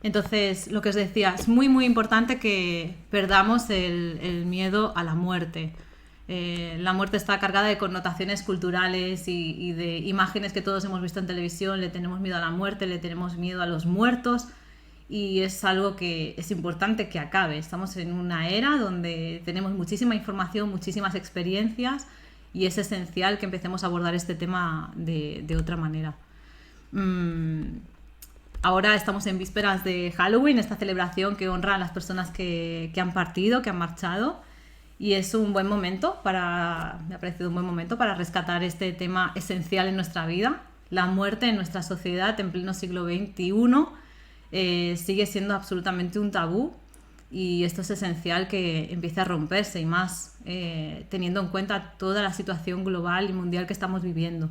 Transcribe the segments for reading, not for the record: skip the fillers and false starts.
Entonces, lo que os decía, es muy, muy importante que perdamos el miedo a la muerte. La muerte está cargada de connotaciones culturales y de imágenes que todos hemos visto en televisión. Le tenemos miedo a la muerte, le tenemos miedo a los muertos y es algo que es importante que acabe. Estamos en una era donde tenemos muchísima información, muchísimas experiencias y es esencial que empecemos a abordar este tema de otra manera. Ahora estamos en vísperas de Halloween, esta celebración que honra a las personas que han partido, que han marchado. Y es un buen momento me ha parecido un buen momento para rescatar este tema esencial en nuestra vida. La muerte en nuestra sociedad en pleno siglo XXI sigue siendo absolutamente un tabú y esto es esencial que empiece a romperse y más teniendo en cuenta toda la situación global y mundial que estamos viviendo.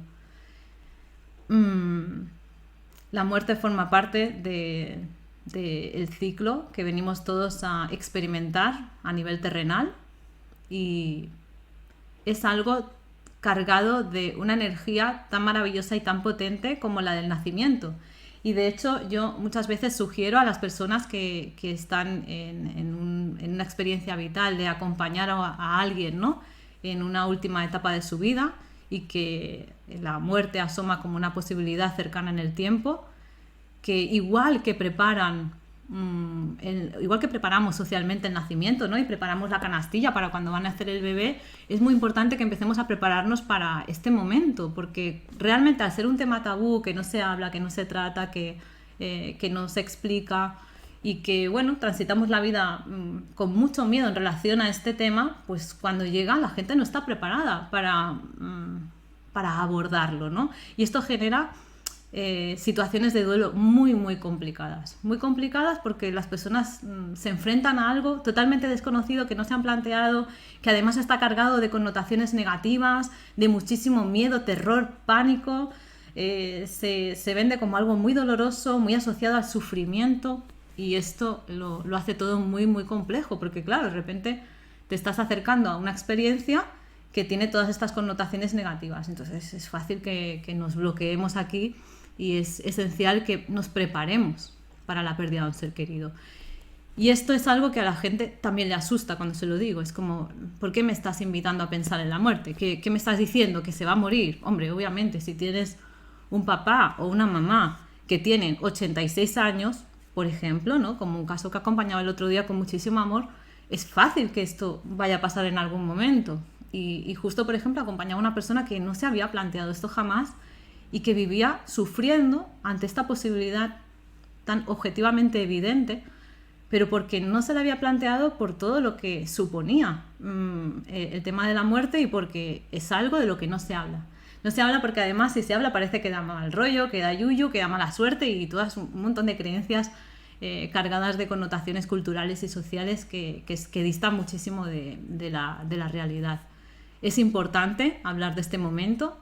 La muerte forma parte del ciclo que venimos todos a experimentar a nivel terrenal y es algo cargado de una energía tan maravillosa y tan potente como la del nacimiento. Y de hecho yo muchas veces sugiero a las personas que están en una experiencia vital de acompañar a alguien, ¿no?, en una última etapa de su vida y que la muerte asoma como una posibilidad cercana en el tiempo, que igual que preparamos socialmente el nacimiento, ¿no?, y preparamos la canastilla para cuando va a nacer el bebé, es muy importante que empecemos a prepararnos para este momento, porque realmente al ser un tema tabú, que no se habla, que no se trata, que no se explica y que, bueno, transitamos la vida con mucho miedo en relación a este tema, pues cuando llega la gente no está preparada para abordarlo, ¿no? Y esto genera situaciones de duelo muy, muy complicadas. Muy complicadas porque las personas se enfrentan a algo totalmente desconocido que no se han planteado, que además está cargado de connotaciones negativas, de muchísimo miedo, terror, pánico. Se vende como algo muy doloroso, muy asociado al sufrimiento y esto lo hace todo muy, muy complejo porque, claro, de repente te estás acercando a una experiencia que tiene todas estas connotaciones negativas. Entonces es fácil que nos bloqueemos aquí y es esencial que nos preparemos para la pérdida de un ser querido. Y esto es algo que a la gente también le asusta cuando se lo digo. Es como, ¿por qué me estás invitando a pensar en la muerte? ¿Qué me estás diciendo? ¿Que se va a morir? Hombre, obviamente, si tienes un papá o una mamá que tienen 86 años, por ejemplo, ¿no?, como un caso que acompañaba el otro día con muchísimo amor, es fácil que esto vaya a pasar en algún momento. Y justo, por ejemplo, acompañaba a una persona que no se había planteado esto jamás y que vivía sufriendo ante esta posibilidad tan objetivamente evidente, pero porque no se la había planteado por todo lo que suponía el tema de la muerte y porque es algo de lo que no se habla. No se habla porque además si se habla parece que da mal rollo, que da yuyu, que da mala suerte y todas un montón de creencias cargadas de connotaciones culturales y sociales que distan muchísimo de la realidad. Es importante hablar de este momento,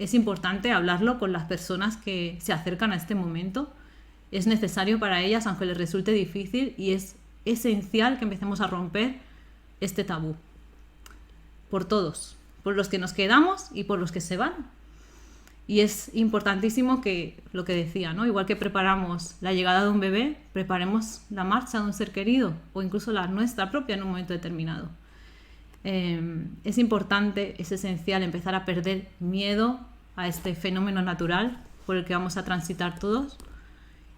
es importante hablarlo con las personas que se acercan a este momento, es necesario para ellas, aunque les resulte difícil, y es esencial que empecemos a romper este tabú. Por todos, por los que nos quedamos y por los que se van. Y es importantísimo que, lo que decía, ¿no?, igual que preparamos la llegada de un bebé, preparemos la marcha de un ser querido o incluso la nuestra propia en un momento determinado. Es importante, es esencial empezar a perder miedo a este fenómeno natural por el que vamos a transitar todos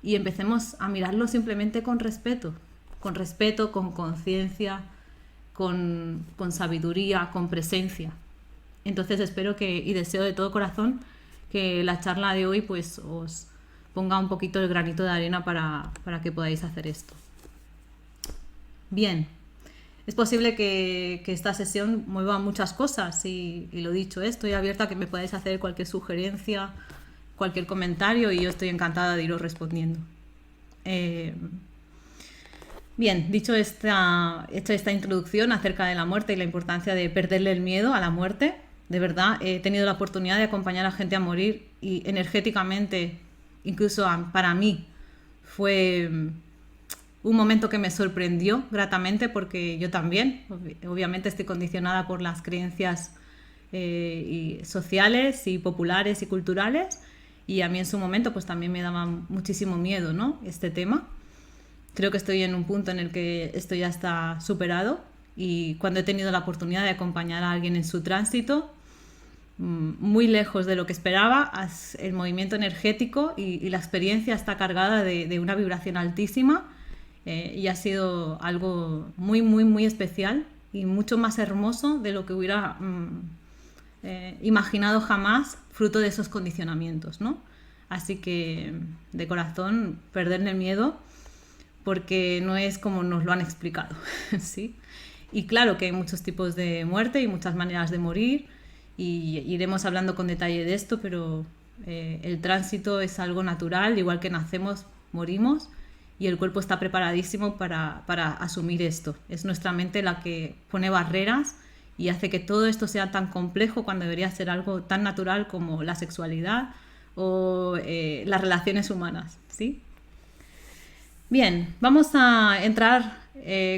y empecemos a mirarlo simplemente con respeto, con conciencia, con sabiduría, con presencia. Entonces espero y deseo de todo corazón que la charla de hoy pues os ponga un poquito el granito de arena para que podáis hacer esto. Bien. Es posible que esta sesión mueva muchas cosas y lo dicho, estoy abierta a que me podáis hacer cualquier sugerencia, cualquier comentario y yo estoy encantada de iros respondiendo. Bien, hecha esta introducción acerca de la muerte y la importancia de perderle el miedo a la muerte, de verdad he tenido la oportunidad de acompañar a gente a morir y energéticamente, incluso para mí, fue un momento que me sorprendió gratamente porque yo también, obviamente estoy condicionada por las creencias sociales y populares y culturales y a mí en su momento pues también me daba muchísimo miedo, ¿no?, este tema. Creo que estoy en un punto en el que esto ya está superado y cuando he tenido la oportunidad de acompañar a alguien en su tránsito, muy lejos de lo que esperaba, el movimiento energético y la experiencia está cargada de una vibración altísima y ha sido algo muy, muy, muy especial y mucho más hermoso de lo que hubiera imaginado jamás, fruto de esos condicionamientos, ¿no? Así que, de corazón, perderle el miedo, porque no es como nos lo han explicado, ¿sí? Y claro que hay muchos tipos de muerte y muchas maneras de morir, y iremos hablando con detalle de esto, pero el tránsito es algo natural, igual que nacemos, morimos, y el cuerpo está preparadísimo para asumir esto. Es nuestra mente la que pone barreras y hace que todo esto sea tan complejo cuando debería ser algo tan natural como la sexualidad o las relaciones humanas, ¿sí? Bien, vamos a entrar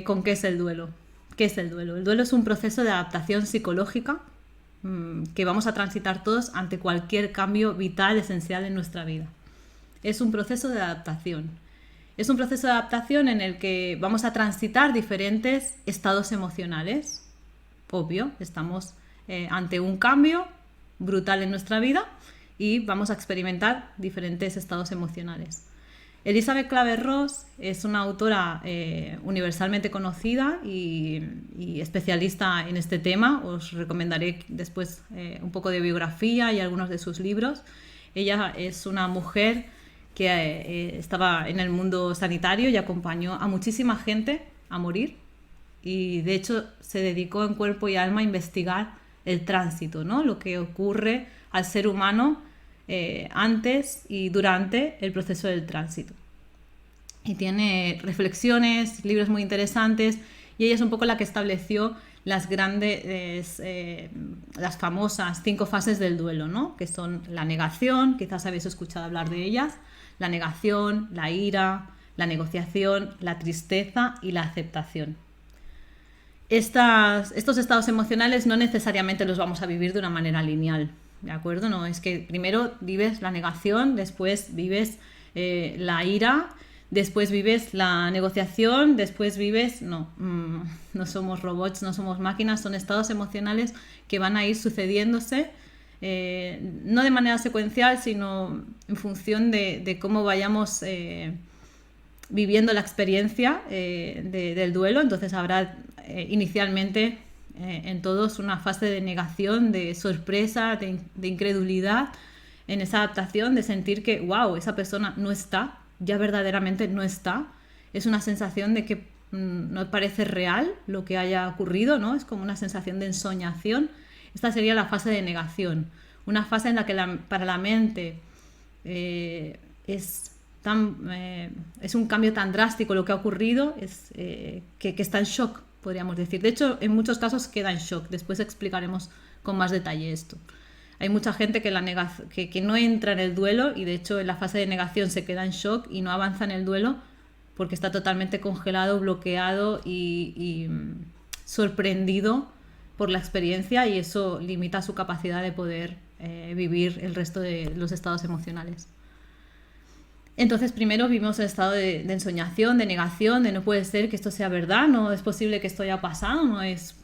con qué es el duelo. ¿Qué es el duelo? El duelo es un proceso de adaptación psicológica que vamos a transitar todos ante cualquier cambio vital, esencial en nuestra vida. Es un proceso de adaptación. Es un proceso de adaptación en el que vamos a transitar diferentes estados emocionales. Obvio, estamos ante un cambio brutal en nuestra vida y vamos a experimentar diferentes estados emocionales. Elizabeth Kübler-Ross es una autora universalmente conocida y especialista en este tema. Os recomendaré después un poco de biografía y algunos de sus libros. Ella es una mujer que estaba en el mundo sanitario y acompañó a muchísima gente a morir y de hecho se dedicó en cuerpo y alma a investigar el tránsito, ¿no? Lo que ocurre al ser humano antes y durante el proceso del tránsito. Y tiene reflexiones, libros muy interesantes, y ella es un poco la que estableció las grandes, las famosas 5 fases del duelo, ¿no? Que son la negación, quizás habéis escuchado hablar de ellas, la negación, la ira, la negociación, la tristeza y la aceptación. Estos estados emocionales no necesariamente los vamos a vivir de una manera lineal, ¿de acuerdo? No, es que primero vives la negación, después vives la ira, después vives la negociación, después vives... No somos robots, no somos máquinas, son estados emocionales que van a ir sucediéndose, no de manera secuencial, sino en función de cómo vayamos viviendo la experiencia del duelo. Entonces habrá inicialmente en todos una fase de negación, de sorpresa, de incredulidad, en esa adaptación de sentir que, wow, esa persona no está, ya verdaderamente no está. Es una sensación de que no parece real lo que haya ocurrido, ¿no? Es como una sensación de ensoñación. Esta sería la fase de negación, una fase en la que para la mente es un cambio tan drástico lo que ha ocurrido, que está en shock, podríamos decir. De hecho, en muchos casos queda en shock. Después explicaremos con más detalle esto. Hay mucha gente que no entra en el duelo y de hecho en la fase de negación se queda en shock y no avanza en el duelo porque está totalmente congelado, bloqueado y sorprendido por la experiencia, y eso limita su capacidad de poder vivir el resto de los estados emocionales. Entonces primero vivimos el estado de ensoñación, de negación, de no puede ser que esto sea verdad, no es posible que esto haya pasado, no es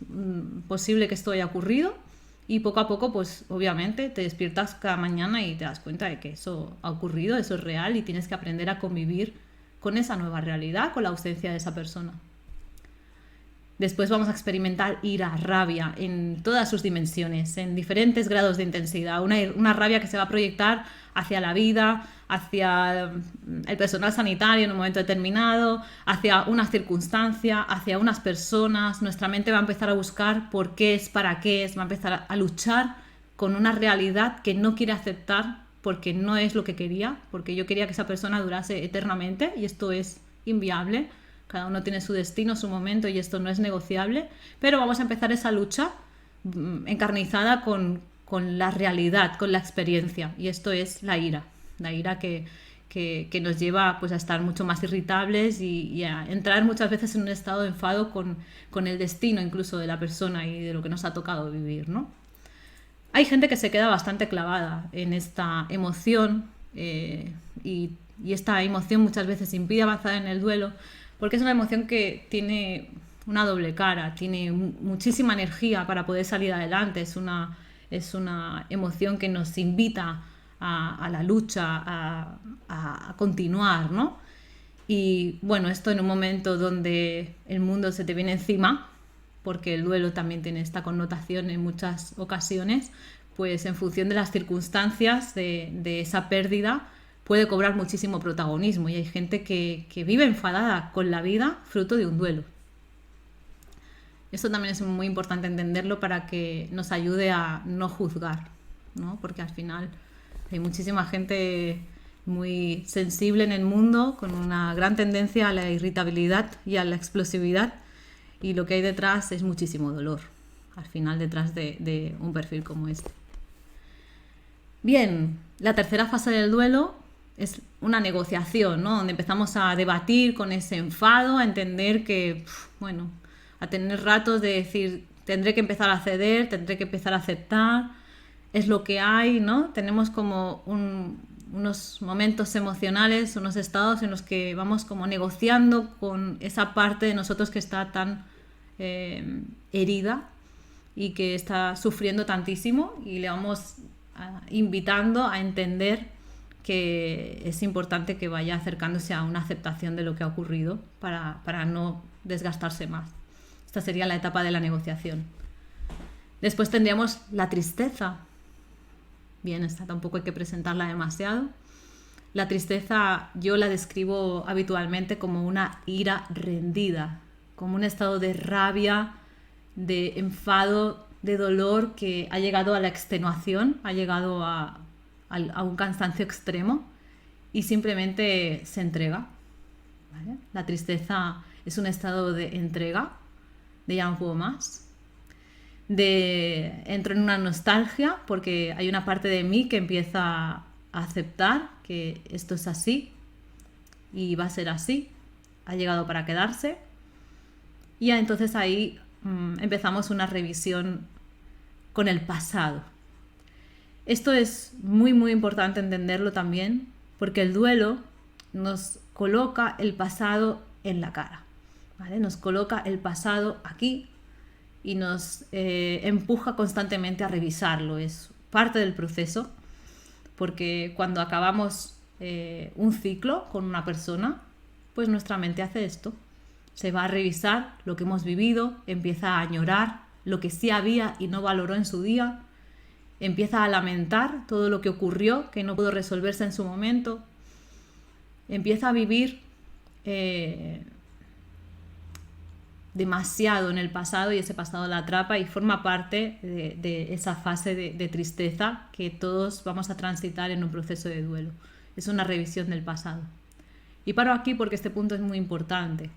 posible que esto haya ocurrido. Y poco a poco, pues obviamente te despiertas cada mañana y te das cuenta de que eso ha ocurrido, eso es real, y tienes que aprender a convivir con esa nueva realidad, con la ausencia de esa persona. Después vamos a experimentar ira, rabia en todas sus dimensiones, en diferentes grados de intensidad. Una rabia que se va a proyectar hacia la vida, hacia el personal sanitario en un momento determinado, hacia una circunstancia, hacia unas personas. Nuestra mente va a empezar a buscar por qué es, para qué es, va a empezar a luchar con una realidad que no quiere aceptar porque no es lo que quería, porque yo quería que esa persona durase eternamente y esto es inviable. Cada uno tiene su destino, su momento, y esto no es negociable, pero vamos a empezar esa lucha encarnizada con la realidad, con la experiencia, y esto es la ira que nos lleva pues a estar mucho más irritables y a entrar muchas veces en un estado de enfado con el destino incluso de la persona y de lo que nos ha tocado vivir, ¿no? Hay gente que se queda bastante clavada en esta emoción y esta emoción muchas veces impide avanzar en el duelo, porque es una emoción que tiene una doble cara, tiene muchísima energía para poder salir adelante, es una emoción que nos invita a la lucha, a continuar, ¿no? Y bueno, esto en un momento donde el mundo se te viene encima, porque el duelo también tiene esta connotación en muchas ocasiones, pues en función de las circunstancias de esa pérdida puede cobrar muchísimo protagonismo y hay gente que vive enfadada con la vida fruto de un duelo. Esto también es muy importante entenderlo para que nos ayude a no juzgar, ¿no? Porque al final hay muchísima gente muy sensible en el mundo, con una gran tendencia a la irritabilidad y a la explosividad, y lo que hay detrás es muchísimo dolor, al final detrás de un perfil como este. Bien, la tercera fase del duelo es una negociación, ¿no? Donde empezamos a debatir con ese enfado, a entender que, bueno, a tener ratos de decir, tendré que empezar a ceder, tendré que empezar a aceptar, es lo que hay, ¿no? Tenemos como unos momentos emocionales, unos estados en los que vamos como negociando con esa parte de nosotros que está tan herida y que está sufriendo tantísimo, y le vamos invitando a entender que es importante que vaya acercándose a una aceptación de lo que ha ocurrido para no desgastarse más. Esta sería la etapa de la negociación. Después tendríamos la tristeza. Bien, esta tampoco hay que presentarla demasiado. La tristeza yo la describo habitualmente como una ira rendida, como un estado de rabia, de enfado, de dolor que ha llegado a la extenuación, ha llegado a un cansancio extremo y simplemente se entrega, ¿vale? La tristeza es un estado de entrega, de ya no puedo más, entro en una nostalgia porque hay una parte de mí que empieza a aceptar que esto es así y va a ser así, ha llegado para quedarse, y entonces ahí empezamos una revisión con el pasado. Esto es muy muy importante entenderlo también, porque el duelo nos coloca el pasado en la cara, ¿vale? Nos coloca el pasado aquí y nos empuja constantemente a revisarlo. Es parte del proceso, porque cuando acabamos un ciclo con una persona, pues nuestra mente hace esto. Se va a revisar lo que hemos vivido, empieza a añorar lo que sí había y no valoró en su día, empieza a lamentar todo lo que ocurrió, que no pudo resolverse en su momento, empieza a vivir demasiado en el pasado y ese pasado la atrapa y forma parte de esa fase de tristeza que todos vamos a transitar en un proceso de duelo. Es una revisión del pasado. Y paro aquí porque este punto es muy importante.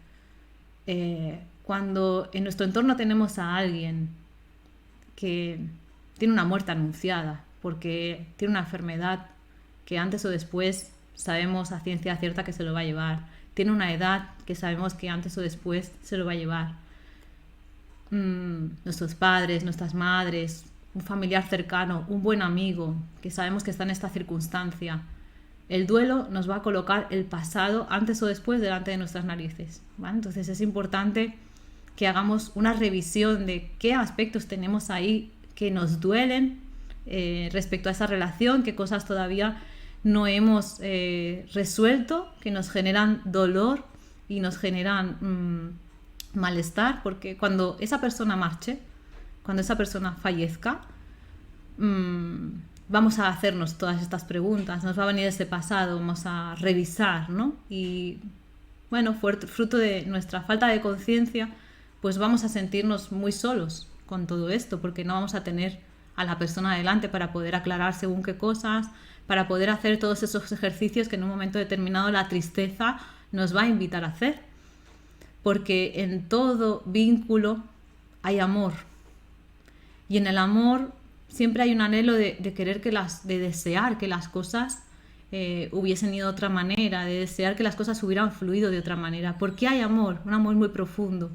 Cuando en nuestro entorno tenemos a alguien que tiene una muerte anunciada porque tiene una enfermedad que antes o después sabemos a ciencia cierta que se lo va a llevar, tiene una edad que sabemos que antes o después se lo va a llevar, nuestros padres, nuestras madres, un familiar cercano, un buen amigo que sabemos que está en esta circunstancia, el duelo nos va a colocar el pasado antes o después delante de nuestras narices, ¿vale? Entonces es importante que hagamos una revisión de qué aspectos tenemos ahí que nos duelen respecto a esa relación, qué cosas todavía no hemos resuelto, que nos generan dolor y nos generan malestar, porque cuando esa persona marche, cuando esa persona fallezca, vamos a hacernos todas estas preguntas, nos va a venir ese pasado, vamos a revisar, ¿no? Y bueno, fruto de nuestra falta de conciencia, pues vamos a sentirnos muy solos con todo esto, porque no vamos a tener a la persona adelante para poder aclarar según qué cosas, para poder hacer todos esos ejercicios que en un momento determinado la tristeza nos va a invitar a hacer. Porque en todo vínculo hay amor. Y en el amor siempre hay un anhelo de querer de desear que las cosas hubiesen ido de otra manera, de desear que las cosas hubieran fluido de otra manera. Porque hay amor, un amor muy profundo.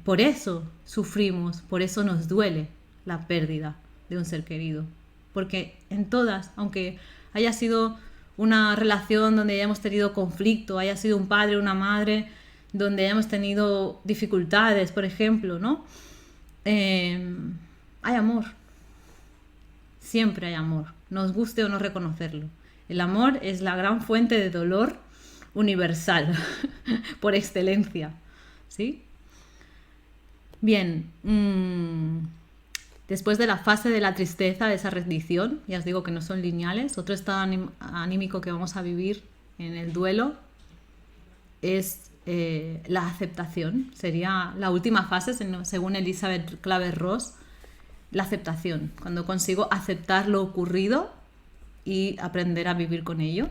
Por eso sufrimos, por eso nos duele la pérdida de un ser querido. Porque en todas, aunque haya sido una relación donde hayamos tenido conflicto, haya sido un padre, una madre, donde hayamos tenido dificultades, por ejemplo, ¿no? Hay amor. Siempre hay amor, nos guste o no reconocerlo. El amor es la gran fuente de dolor universal, por excelencia, ¿sí? Bien, después de la fase de la tristeza, de esa rendición, ya os digo que no son lineales, otro estado anímico que vamos a vivir en el duelo es la aceptación. Sería la última fase, según Elizabeth Kübler-Ross, la aceptación, cuando consigo aceptar lo ocurrido y aprender a vivir con ello.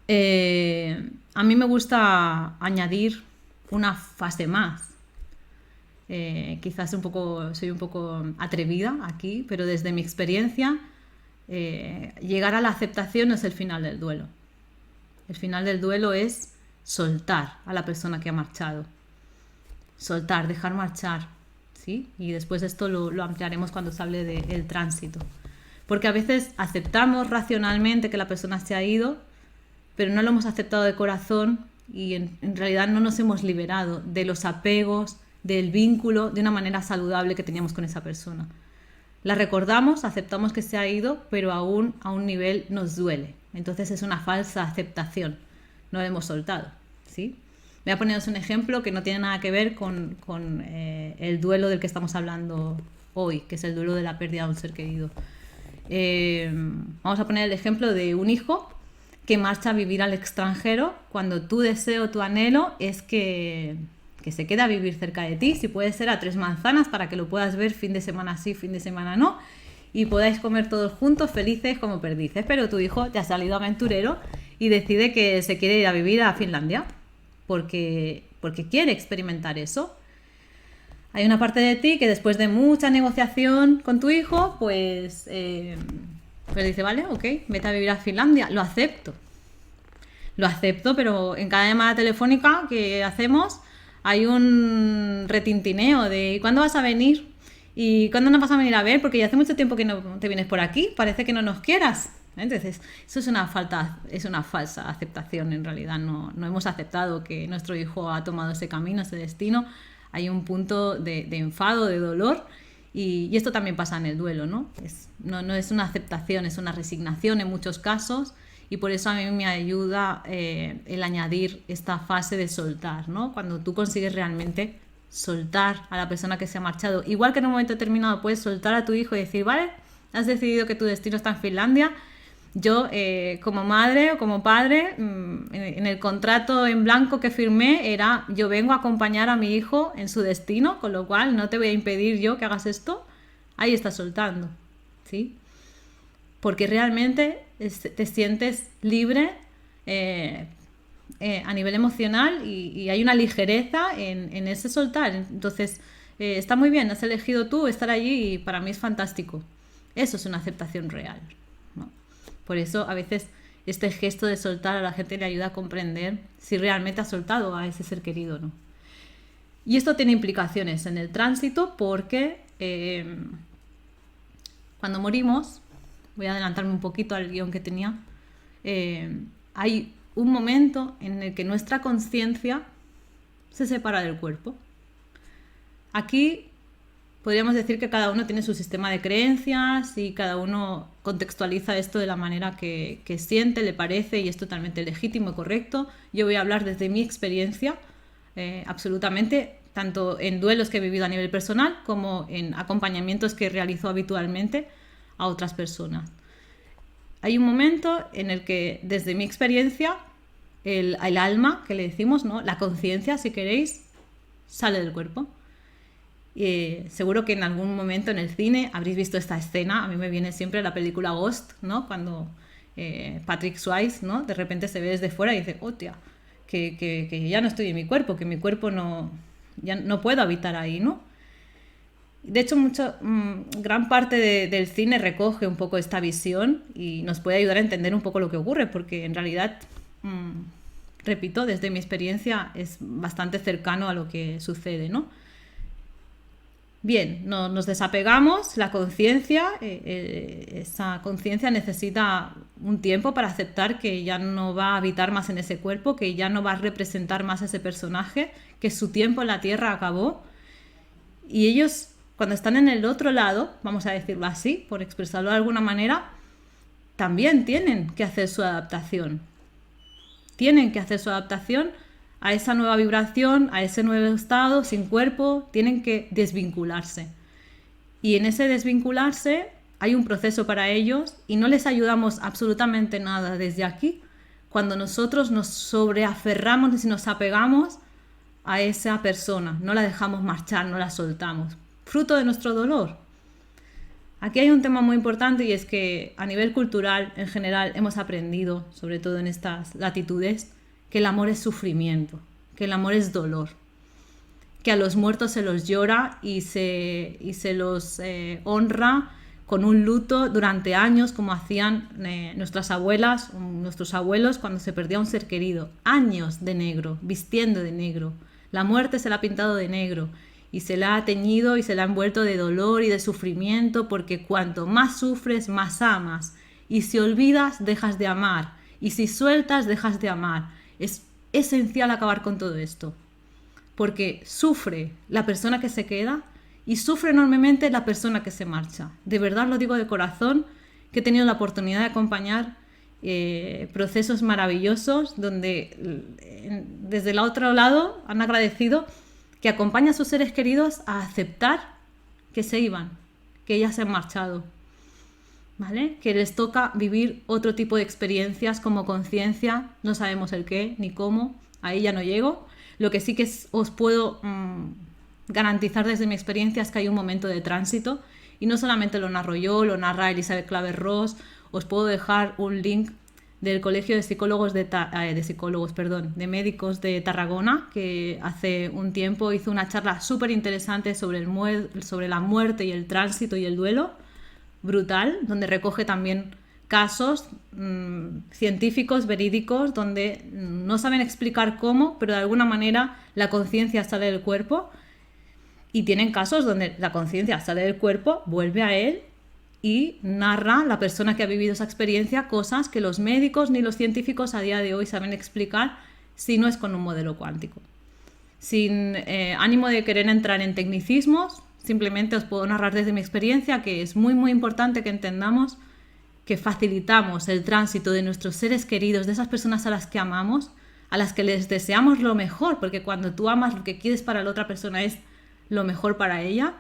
A mí me gusta añadir una fase más. Quizás soy un poco atrevida aquí, pero desde mi experiencia, llegar a la aceptación no es el final del duelo. El final del duelo es soltar a la persona que ha marchado. Soltar, dejar marchar, ¿sí? Y después esto lo ampliaremos cuando se hable del tránsito. Porque a veces aceptamos racionalmente que la persona se ha ido, pero no lo hemos aceptado de corazón y en realidad no nos hemos liberado de los apegos, del vínculo, de una manera saludable que teníamos con esa persona. La recordamos, aceptamos que se ha ido, pero aún a un nivel nos duele. Entonces es una falsa aceptación, no lo hemos soltado, ¿sí? Voy a poneros un ejemplo que no tiene nada que ver con el duelo del que estamos hablando hoy, que es el duelo de la pérdida de un ser querido. Vamos a poner el ejemplo de un hijo que marcha a vivir al extranjero cuando tu deseo, tu anhelo es que se quede a vivir cerca de ti, si puede ser a 3 manzanas para que lo puedas ver fin de semana sí, fin de semana no, y podáis comer todos juntos felices como perdices, pero tu hijo te ha salido aventurero y decide que se quiere ir a vivir a Finlandia porque quiere experimentar eso. Hay una parte de ti que después de mucha negociación con tu hijo, pues dice, vale, ok, vete a vivir a Finlandia, lo acepto, pero en cada llamada telefónica que hacemos hay un retintineo de ¿cuándo vas a venir? ¿Y cuándo nos vas a venir a ver? Porque ya hace mucho tiempo que no te vienes por aquí, parece que no nos quieras. Entonces, eso es una falsa aceptación en realidad. No hemos aceptado que nuestro hijo ha tomado ese camino, ese destino. Hay un punto de enfado, de dolor, y esto también pasa en el duelo, ¿no? No es una aceptación, es una resignación en muchos casos. Y por eso a mí me ayuda el añadir esta fase de soltar, ¿no? Cuando tú consigues realmente soltar a la persona que se ha marchado. Igual que en un momento determinado puedes soltar a tu hijo y decir, vale, has decidido que tu destino está en Finlandia. Yo, como madre o como padre, en el contrato en blanco que firmé era, yo vengo a acompañar a mi hijo en su destino, con lo cual no te voy a impedir yo que hagas esto. Ahí estás soltando, ¿sí? Porque realmente te sientes libre a nivel emocional y hay una ligereza en ese soltar. Entonces, está muy bien, has elegido tú estar allí y para mí es fantástico. Eso es una aceptación real, ¿no? Por eso a veces este gesto de soltar a la gente le ayuda a comprender si realmente ha soltado a ese ser querido o no. Y esto tiene implicaciones en el tránsito porque cuando morimos, voy a adelantarme un poquito al guión que tenía, hay un momento en el que nuestra conciencia se separa del cuerpo. Aquí podríamos decir que cada uno tiene su sistema de creencias y cada uno contextualiza esto de la manera que siente, le parece, y es totalmente legítimo y correcto. Yo voy a hablar desde mi experiencia, absolutamente, tanto en duelos que he vivido a nivel personal como en acompañamientos que realizo habitualmente a otras personas. Hay un momento en el que, desde mi experiencia, el alma, que le decimos, ¿no? La conciencia, si queréis, sale del cuerpo. Seguro que en algún momento en el cine habréis visto esta escena. A mí me viene siempre la película Ghost, ¿no? Cuando Patrick Swayze, ¿no? De repente se ve desde fuera y dice, hostia, que ya no estoy en mi cuerpo, que mi cuerpo ya no puedo habitar ahí, ¿no? De hecho, gran parte del cine recoge un poco esta visión y nos puede ayudar a entender un poco lo que ocurre, porque en realidad, repito, desde mi experiencia es bastante cercano a lo que sucede, ¿no? Bien, nos desapegamos, la conciencia, esa conciencia necesita un tiempo para aceptar que ya no va a habitar más en ese cuerpo, que ya no va a representar más a ese personaje, que su tiempo en la Tierra acabó. Y ellos, cuando están en el otro lado, vamos a decirlo así, por expresarlo de alguna manera, también tienen que hacer su adaptación. Tienen que hacer su adaptación a esa nueva vibración, a ese nuevo estado, sin cuerpo, tienen que desvincularse. Y en ese desvincularse hay un proceso para ellos y no les ayudamos absolutamente nada desde aquí cuando nosotros nos sobreaferramos y nos apegamos a esa persona, no la dejamos marchar, no la soltamos, fruto de nuestro dolor. Aquí hay un tema muy importante y es que a nivel cultural en general hemos aprendido, sobre todo en estas latitudes, que el amor es sufrimiento, que el amor es dolor, que a los muertos se los llora y se los honra con un luto durante años, como hacían nuestras abuelas, nuestros abuelos cuando se perdía un ser querido. Años de negro, vistiendo de negro. La muerte se la ha pintado de negro y se la ha teñido y se la ha envuelto de dolor y de sufrimiento, porque cuanto más sufres, más amas. Y si olvidas, dejas de amar. Y si sueltas, dejas de amar. Es esencial acabar con todo esto, porque sufre la persona que se queda y sufre enormemente la persona que se marcha. De verdad lo digo de corazón, que he tenido la oportunidad de acompañar procesos maravillosos donde desde el otro lado han agradecido que acompaña a sus seres queridos a aceptar que se iban, que ya se han marchado. ¿Vale? Que les toca vivir otro tipo de experiencias como conciencia, no sabemos el qué ni cómo, ahí ya no llego. Lo que sí que os puedo garantizar desde mi experiencia es que hay un momento de tránsito y no solamente lo narro yo, lo narra Elizabeth Claver-Ross. Os puedo dejar un link del Colegio de Psicólogos de Médicos de Tarragona, que hace un tiempo hizo una charla súper interesante sobre la muerte y el tránsito y el duelo. Brutal, donde recoge también casos científicos, verídicos, donde no saben explicar cómo, pero de alguna manera la conciencia sale del cuerpo, y tienen casos donde la conciencia sale del cuerpo, vuelve a él y narra la persona que ha vivido esa experiencia cosas que los médicos ni los científicos a día de hoy saben explicar si no es con un modelo cuántico. Sin ánimo de querer entrar en tecnicismos, simplemente os puedo narrar desde mi experiencia que es muy muy importante que entendamos que facilitamos el tránsito de nuestros seres queridos, de esas personas a las que amamos, a las que les deseamos lo mejor, porque cuando tú amas, lo que quieres para la otra persona es lo mejor para ella.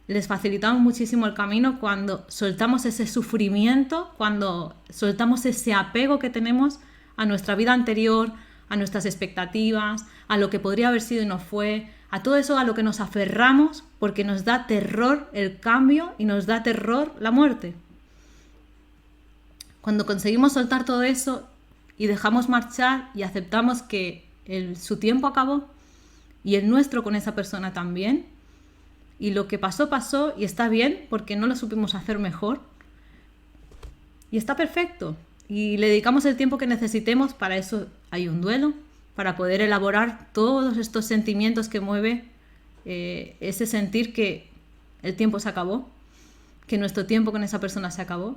Les facilitamos muchísimo el camino cuando soltamos ese sufrimiento, cuando soltamos ese apego que tenemos a nuestra vida anterior, a nuestras expectativas, a lo que podría haber sido y no fue, a todo eso a lo que nos aferramos porque nos da terror el cambio y nos da terror la muerte. Cuando conseguimos soltar todo eso y dejamos marchar y aceptamos que su tiempo acabó y el nuestro con esa persona también, y lo que pasó, pasó y está bien porque no lo supimos hacer mejor y está perfecto, y le dedicamos el tiempo que necesitemos. Para eso hay un duelo, para poder elaborar todos estos sentimientos que mueve ese sentir que el tiempo se acabó, que nuestro tiempo con esa persona se acabó.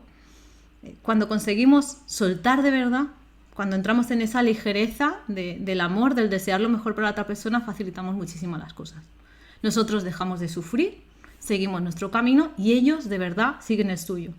Cuando conseguimos soltar de verdad, cuando entramos en esa ligereza del amor, del desear lo mejor para la otra persona, facilitamos muchísimo las cosas. Nosotros dejamos de sufrir, seguimos nuestro camino y ellos de verdad siguen el suyo.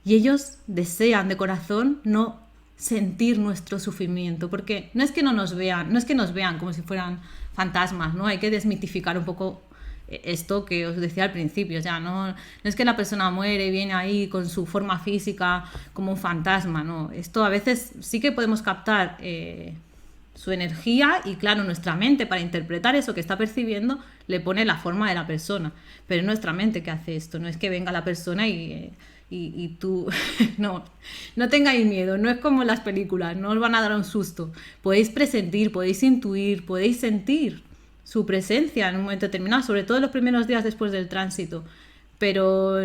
Y ellos desean de corazón no sentir nuestro sufrimiento, porque no es que no nos vean, no es que nos vean como si fueran fantasmas, ¿no? Hay que desmitificar un poco esto que os decía al principio, ya no es que la persona muere y viene ahí con su forma física como un fantasma, no. Esto a veces sí que podemos captar su energía y claro, nuestra mente para interpretar eso que está percibiendo le pone la forma de la persona, pero es nuestra mente que hace esto, no es que venga la persona y tú no tengáis miedo, no es como en las películas, no os van a dar un susto, podéis presentir, podéis intuir, podéis sentir su presencia en un momento determinado, sobre todo en los primeros días después del tránsito, pero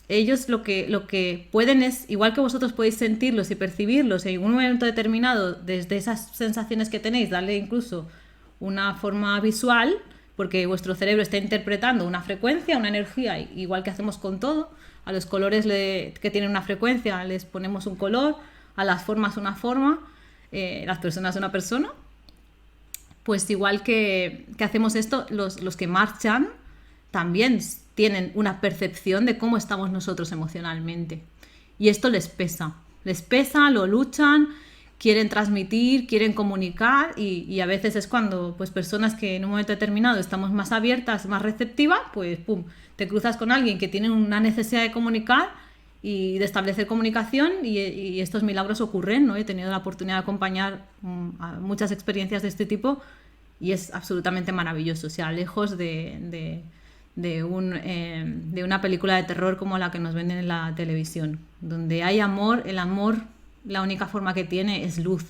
ellos lo que pueden es, igual que vosotros podéis sentirlos y percibirlos en un momento determinado, desde esas sensaciones que tenéis, darle incluso una forma visual, porque vuestro cerebro está interpretando una frecuencia, una energía, igual que hacemos con todo. A los colores que tienen una frecuencia les ponemos un color, a las formas una forma, las personas una persona. Pues igual que hacemos esto, los que marchan también tienen una percepción de cómo estamos nosotros emocionalmente. Y esto les pesa, lo luchan, quieren transmitir, quieren comunicar y a veces es cuando pues personas que en un momento determinado estamos más abiertas, más receptivas, pues pum, te cruzas con alguien que tiene una necesidad de comunicar y de establecer comunicación y estos milagros ocurren, ¿no? He tenido la oportunidad de acompañar a muchas experiencias de este tipo y es absolutamente maravilloso, o sea, lejos de una película de terror como la que nos venden en la televisión, donde hay amor. El amor, la única forma que tiene es luz,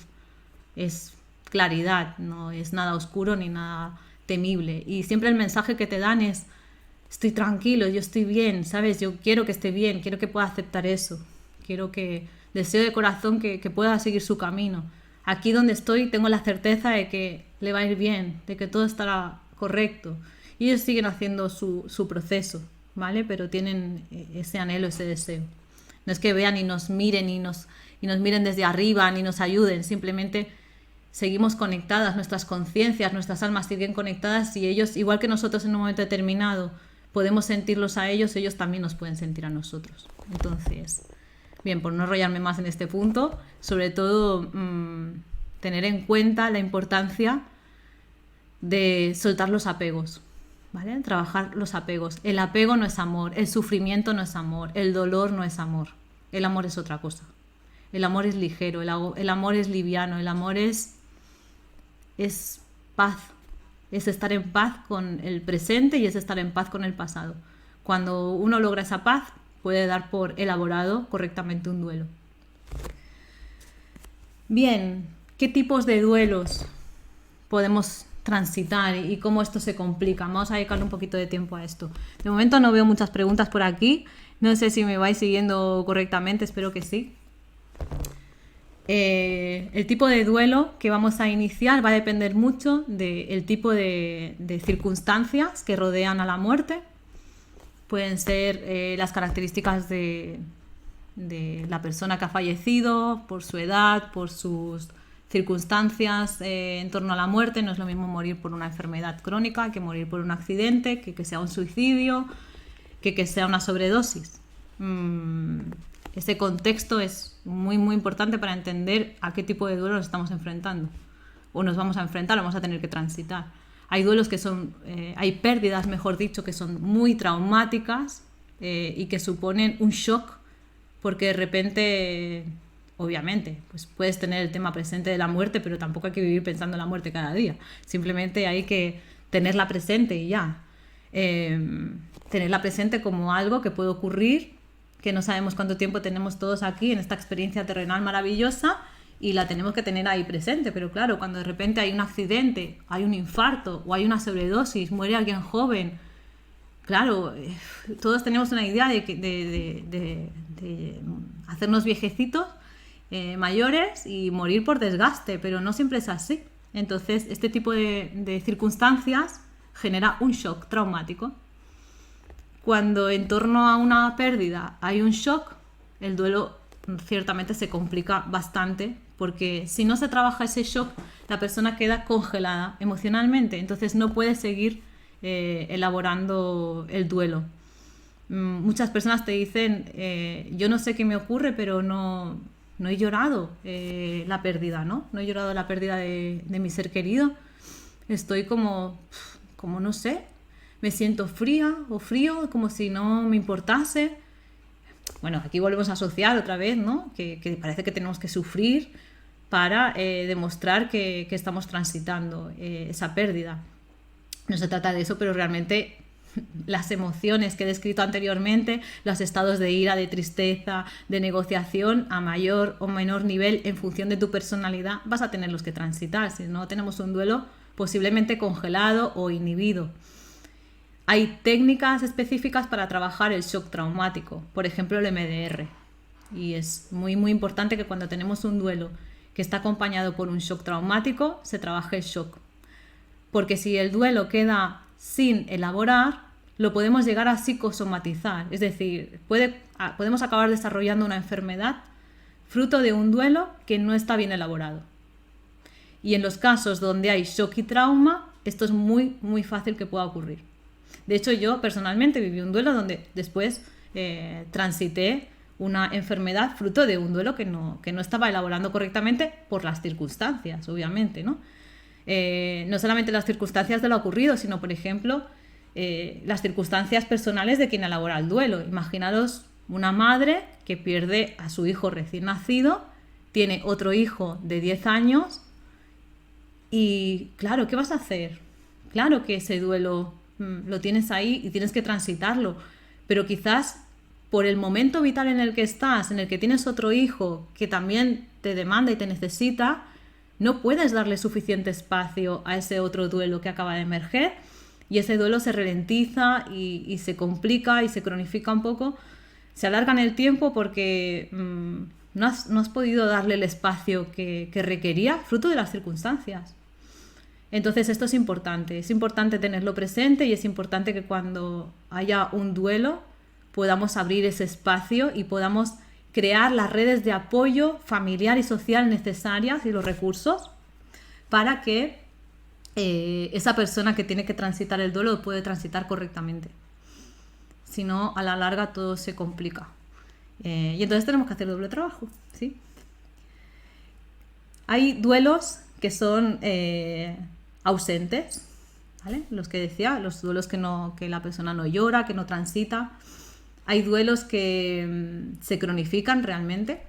es claridad, no es nada oscuro ni nada temible. Y siempre el mensaje que te dan es: estoy tranquilo, yo estoy bien, ¿sabes? Yo quiero que esté bien, quiero que pueda aceptar eso, deseo de corazón que pueda seguir su camino. Aquí donde estoy tengo la certeza de que le va a ir bien, de que todo estará correcto. Y ellos siguen haciendo su proceso, ¿vale? Pero tienen ese anhelo, ese deseo. No es que vean y nos miren y nos miren desde arriba ni nos ayuden, simplemente seguimos conectadas, nuestras conciencias, nuestras almas siguen conectadas y ellos, igual que nosotros en un momento determinado podemos sentirlos a ellos, ellos también nos pueden sentir a nosotros. Entonces, bien, por no enrollarme más en este punto, sobre todo tener en cuenta la importancia de soltar los apegos, ¿vale? Trabajar los apegos. El apego no es amor, el sufrimiento no es amor, el dolor no es amor. El amor es otra cosa. El amor es ligero, el amor es liviano, el amor es paz. Es estar en paz con el presente y es estar en paz con el pasado. Cuando uno logra esa paz, puede dar por elaborado correctamente un duelo. Bien, ¿qué tipos de duelos podemos transitar y cómo esto se complica? Vamos a dedicarle un poquito de tiempo a esto. De momento no veo muchas preguntas por aquí. No sé si me vais siguiendo correctamente, espero que sí. El tipo de duelo que vamos a iniciar va a depender mucho del tipo de circunstancias que rodean a la muerte. Pueden ser las características de la persona que ha fallecido, por su edad, por sus circunstancias en torno a la muerte. No es lo mismo morir por una enfermedad crónica que morir por un accidente, que sea un suicidio, que sea una sobredosis. Ese contexto es muy, muy importante para entender a qué tipo de duelo nos estamos enfrentando o nos vamos a enfrentar, vamos a tener que transitar. Hay duelos que son, hay pérdidas, mejor dicho, que son muy traumáticas y que suponen un shock porque de repente, obviamente, pues puedes tener el tema presente de la muerte, pero tampoco hay que vivir pensando en la muerte cada día. Simplemente hay que tenerla presente y ya. Tenerla presente como algo que puede ocurrir, que no sabemos cuánto tiempo tenemos todos aquí en esta experiencia terrenal maravillosa y la tenemos que tener ahí presente. Pero claro, cuando de repente hay un accidente, hay un infarto o hay una sobredosis, muere alguien joven, claro, todos tenemos una idea de hacernos viejecitos, mayores y morir por desgaste, pero no siempre es así. Entonces, este tipo de circunstancias genera un shock traumático. Cuando en torno a una pérdida hay un shock, el duelo ciertamente se complica bastante, porque si no se trabaja ese shock, la persona queda congelada emocionalmente, entonces no puede seguir elaborando el duelo. Muchas personas te dicen, yo no sé qué me ocurre, pero no he llorado la pérdida, ¿no? No he llorado la pérdida de mi ser querido. Estoy como no sé, me siento fría o frío, como si no me importase. Bueno, aquí volvemos a asociar otra vez, ¿no? Que parece que tenemos que sufrir para demostrar que estamos transitando esa pérdida. No se trata de eso, pero realmente las emociones que he descrito anteriormente, los estados de ira, de tristeza, de negociación, a mayor o menor nivel, en función de tu personalidad, vas a tenerlos que transitar. Si no tenemos un duelo posiblemente congelado o inhibido. Hay técnicas específicas para trabajar el shock traumático, por ejemplo el MDR. Y es muy, muy importante que cuando tenemos un duelo que está acompañado por un shock traumático, se trabaje el shock. Porque si el duelo queda sin elaborar, lo podemos llegar a psicosomatizar. Es decir, podemos acabar desarrollando una enfermedad fruto de un duelo que no está bien elaborado. Y en los casos donde hay shock y trauma, esto es muy, muy fácil que pueda ocurrir. De hecho, yo personalmente viví un duelo donde después transité una enfermedad fruto de un duelo que no estaba elaborando correctamente por las circunstancias, obviamente, ¿no? No solamente las circunstancias de lo ocurrido, sino, por ejemplo, las circunstancias personales de quien elabora el duelo. Imaginaros una madre que pierde a su hijo recién nacido, tiene otro hijo de 10 años y, claro, ¿qué vas a hacer? Claro que ese duelo lo tienes ahí y tienes que transitarlo, pero quizás por el momento vital en el que estás, en el que tienes otro hijo que también te demanda y te necesita, no puedes darle suficiente espacio a ese otro duelo que acaba de emerger y ese duelo se ralentiza y se complica y se cronifica un poco, se alarga en el tiempo porque no has podido darle el espacio que requería fruto de las circunstancias. Entonces esto es importante tenerlo presente y es importante que cuando haya un duelo podamos abrir ese espacio y podamos crear las redes de apoyo familiar y social necesarias y los recursos para que esa persona que tiene que transitar el duelo lo puede transitar correctamente. Si no, a la larga todo se complica. Y entonces tenemos que hacer doble trabajo, ¿sí? Hay duelos que son ausentes, ¿vale? Los que decía, los duelos que la persona no llora, que no transita. Hay duelos que se cronifican realmente,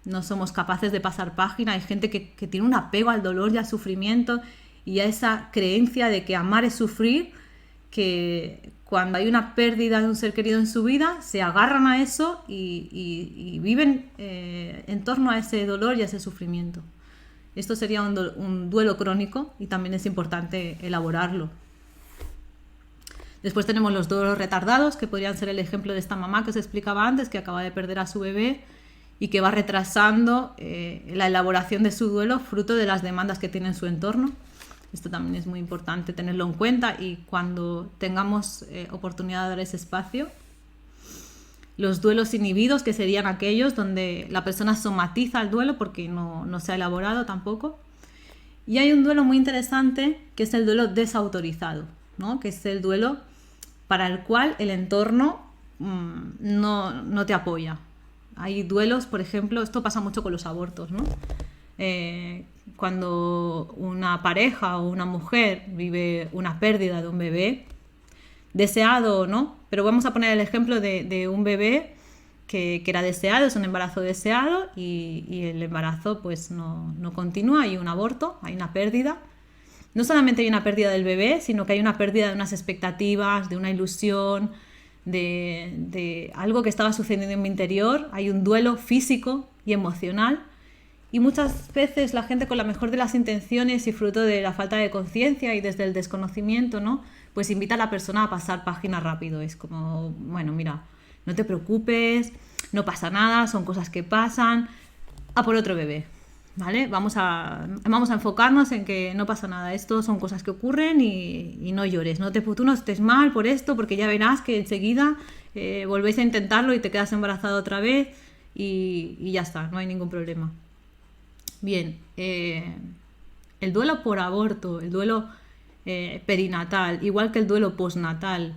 no somos capaces de pasar página. Hay gente que tiene un apego al dolor y al sufrimiento y a esa creencia de que amar es sufrir, que cuando hay una pérdida de un ser querido en su vida, se agarran a eso y viven en torno a ese dolor y a ese sufrimiento. Esto sería un duelo crónico y también es importante elaborarlo. Después tenemos los duelos retardados, que podrían ser el ejemplo de esta mamá que os explicaba antes, que acaba de perder a su bebé y que va retrasando la elaboración de su duelo fruto de las demandas que tiene en su entorno. Esto también es muy importante tenerlo en cuenta y cuando tengamos oportunidad de dar ese espacio. Los duelos inhibidos, que serían aquellos donde la persona somatiza el duelo porque no se ha elaborado tampoco. Y hay un duelo muy interesante que es el duelo desautorizado, ¿no? Que es el duelo para el cual el entorno no te apoya. Hay duelos, por ejemplo, esto pasa mucho con los abortos, ¿no? Cuando una pareja o una mujer vive una pérdida de un bebé, deseado o no, pero vamos a poner el ejemplo de un bebé que era deseado, es un embarazo deseado y el embarazo pues no continúa, hay un aborto, hay una pérdida. No solamente hay una pérdida del bebé, sino que hay una pérdida de unas expectativas, de una ilusión, de algo que estaba sucediendo en mi interior. Hay un duelo físico y emocional. Y muchas veces la gente con la mejor de las intenciones y fruto de la falta de conciencia y desde el desconocimiento, ¿no? Pues invita a la persona a pasar página rápido. Es como, bueno, mira, no te preocupes, no pasa nada, son cosas que pasan, a por otro bebé. ¿Vale? Vamos a enfocarnos en que no pasa nada, esto son cosas que ocurren y no llores, tú no estés mal por esto porque ya verás que enseguida volvéis a intentarlo y te quedas embarazada otra vez y ya está, no hay ningún problema. Bien, el duelo por aborto, el duelo perinatal, igual que el duelo postnatal,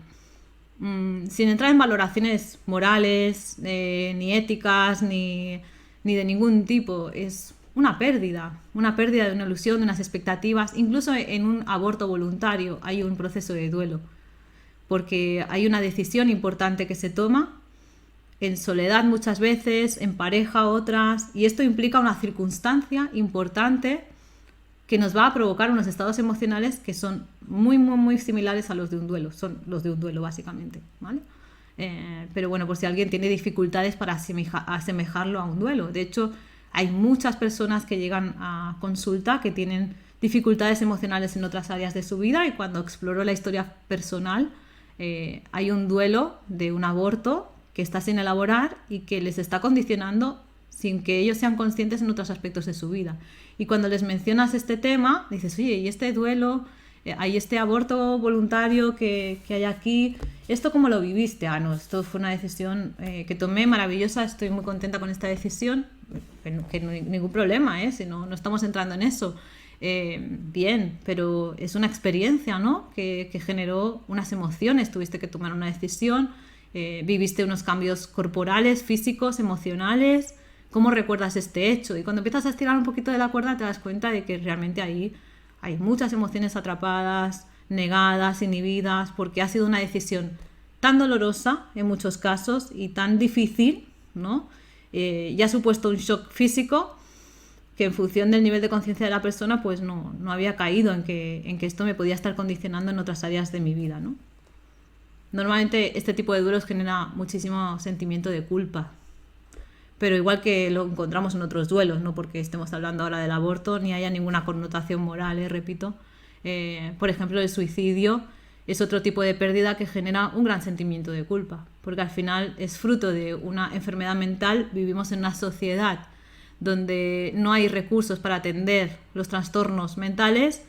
sin entrar en valoraciones morales, ni éticas, ni de ningún tipo, es una pérdida de una ilusión, de unas expectativas. Incluso en un aborto voluntario hay un proceso de duelo, porque hay una decisión importante que se toma en soledad muchas veces, en pareja otras, y esto implica una circunstancia importante que nos va a provocar unos estados emocionales que son muy, muy, muy similares a los de un duelo, son los de un duelo básicamente, ¿vale? Pero bueno, por si alguien tiene dificultades para asemejarlo a un duelo. De hecho, hay muchas personas que llegan a consulta que tienen dificultades emocionales en otras áreas de su vida y cuando exploro la historia personal hay un duelo de un aborto que está sin elaborar y que les está condicionando sin que ellos sean conscientes en otros aspectos de su vida. Y cuando les mencionas este tema, dices, oye, ¿y este duelo hay este aborto voluntario que hay aquí. ¿Esto cómo lo viviste? No, esto fue una decisión que tomé maravillosa, estoy muy contenta con esta decisión, que no hay ningún problema, si no estamos entrando en eso. Bien, pero es una experiencia, ¿no? Que generó unas emociones, tuviste que tomar una decisión, viviste unos cambios corporales, físicos, emocionales. ¿Cómo recuerdas este hecho? Y cuando empiezas a estirar un poquito de la cuerda te das cuenta de que realmente ahí hay muchas emociones atrapadas, negadas, inhibidas, porque ha sido una decisión tan dolorosa en muchos casos y tan difícil, ¿no? Y ha supuesto un shock físico que en función del nivel de conciencia de la persona pues no había caído en que esto me podía estar condicionando en otras áreas de mi vida, ¿no? Normalmente este tipo de duelos genera muchísimo sentimiento de culpa, pero igual que lo encontramos en otros duelos, no porque estemos hablando ahora del aborto ni haya ninguna connotación moral, repito. Por ejemplo, el suicidio es otro tipo de pérdida que genera un gran sentimiento de culpa, porque al final es fruto de una enfermedad mental. Vivimos en una sociedad donde no hay recursos para atender los trastornos mentales.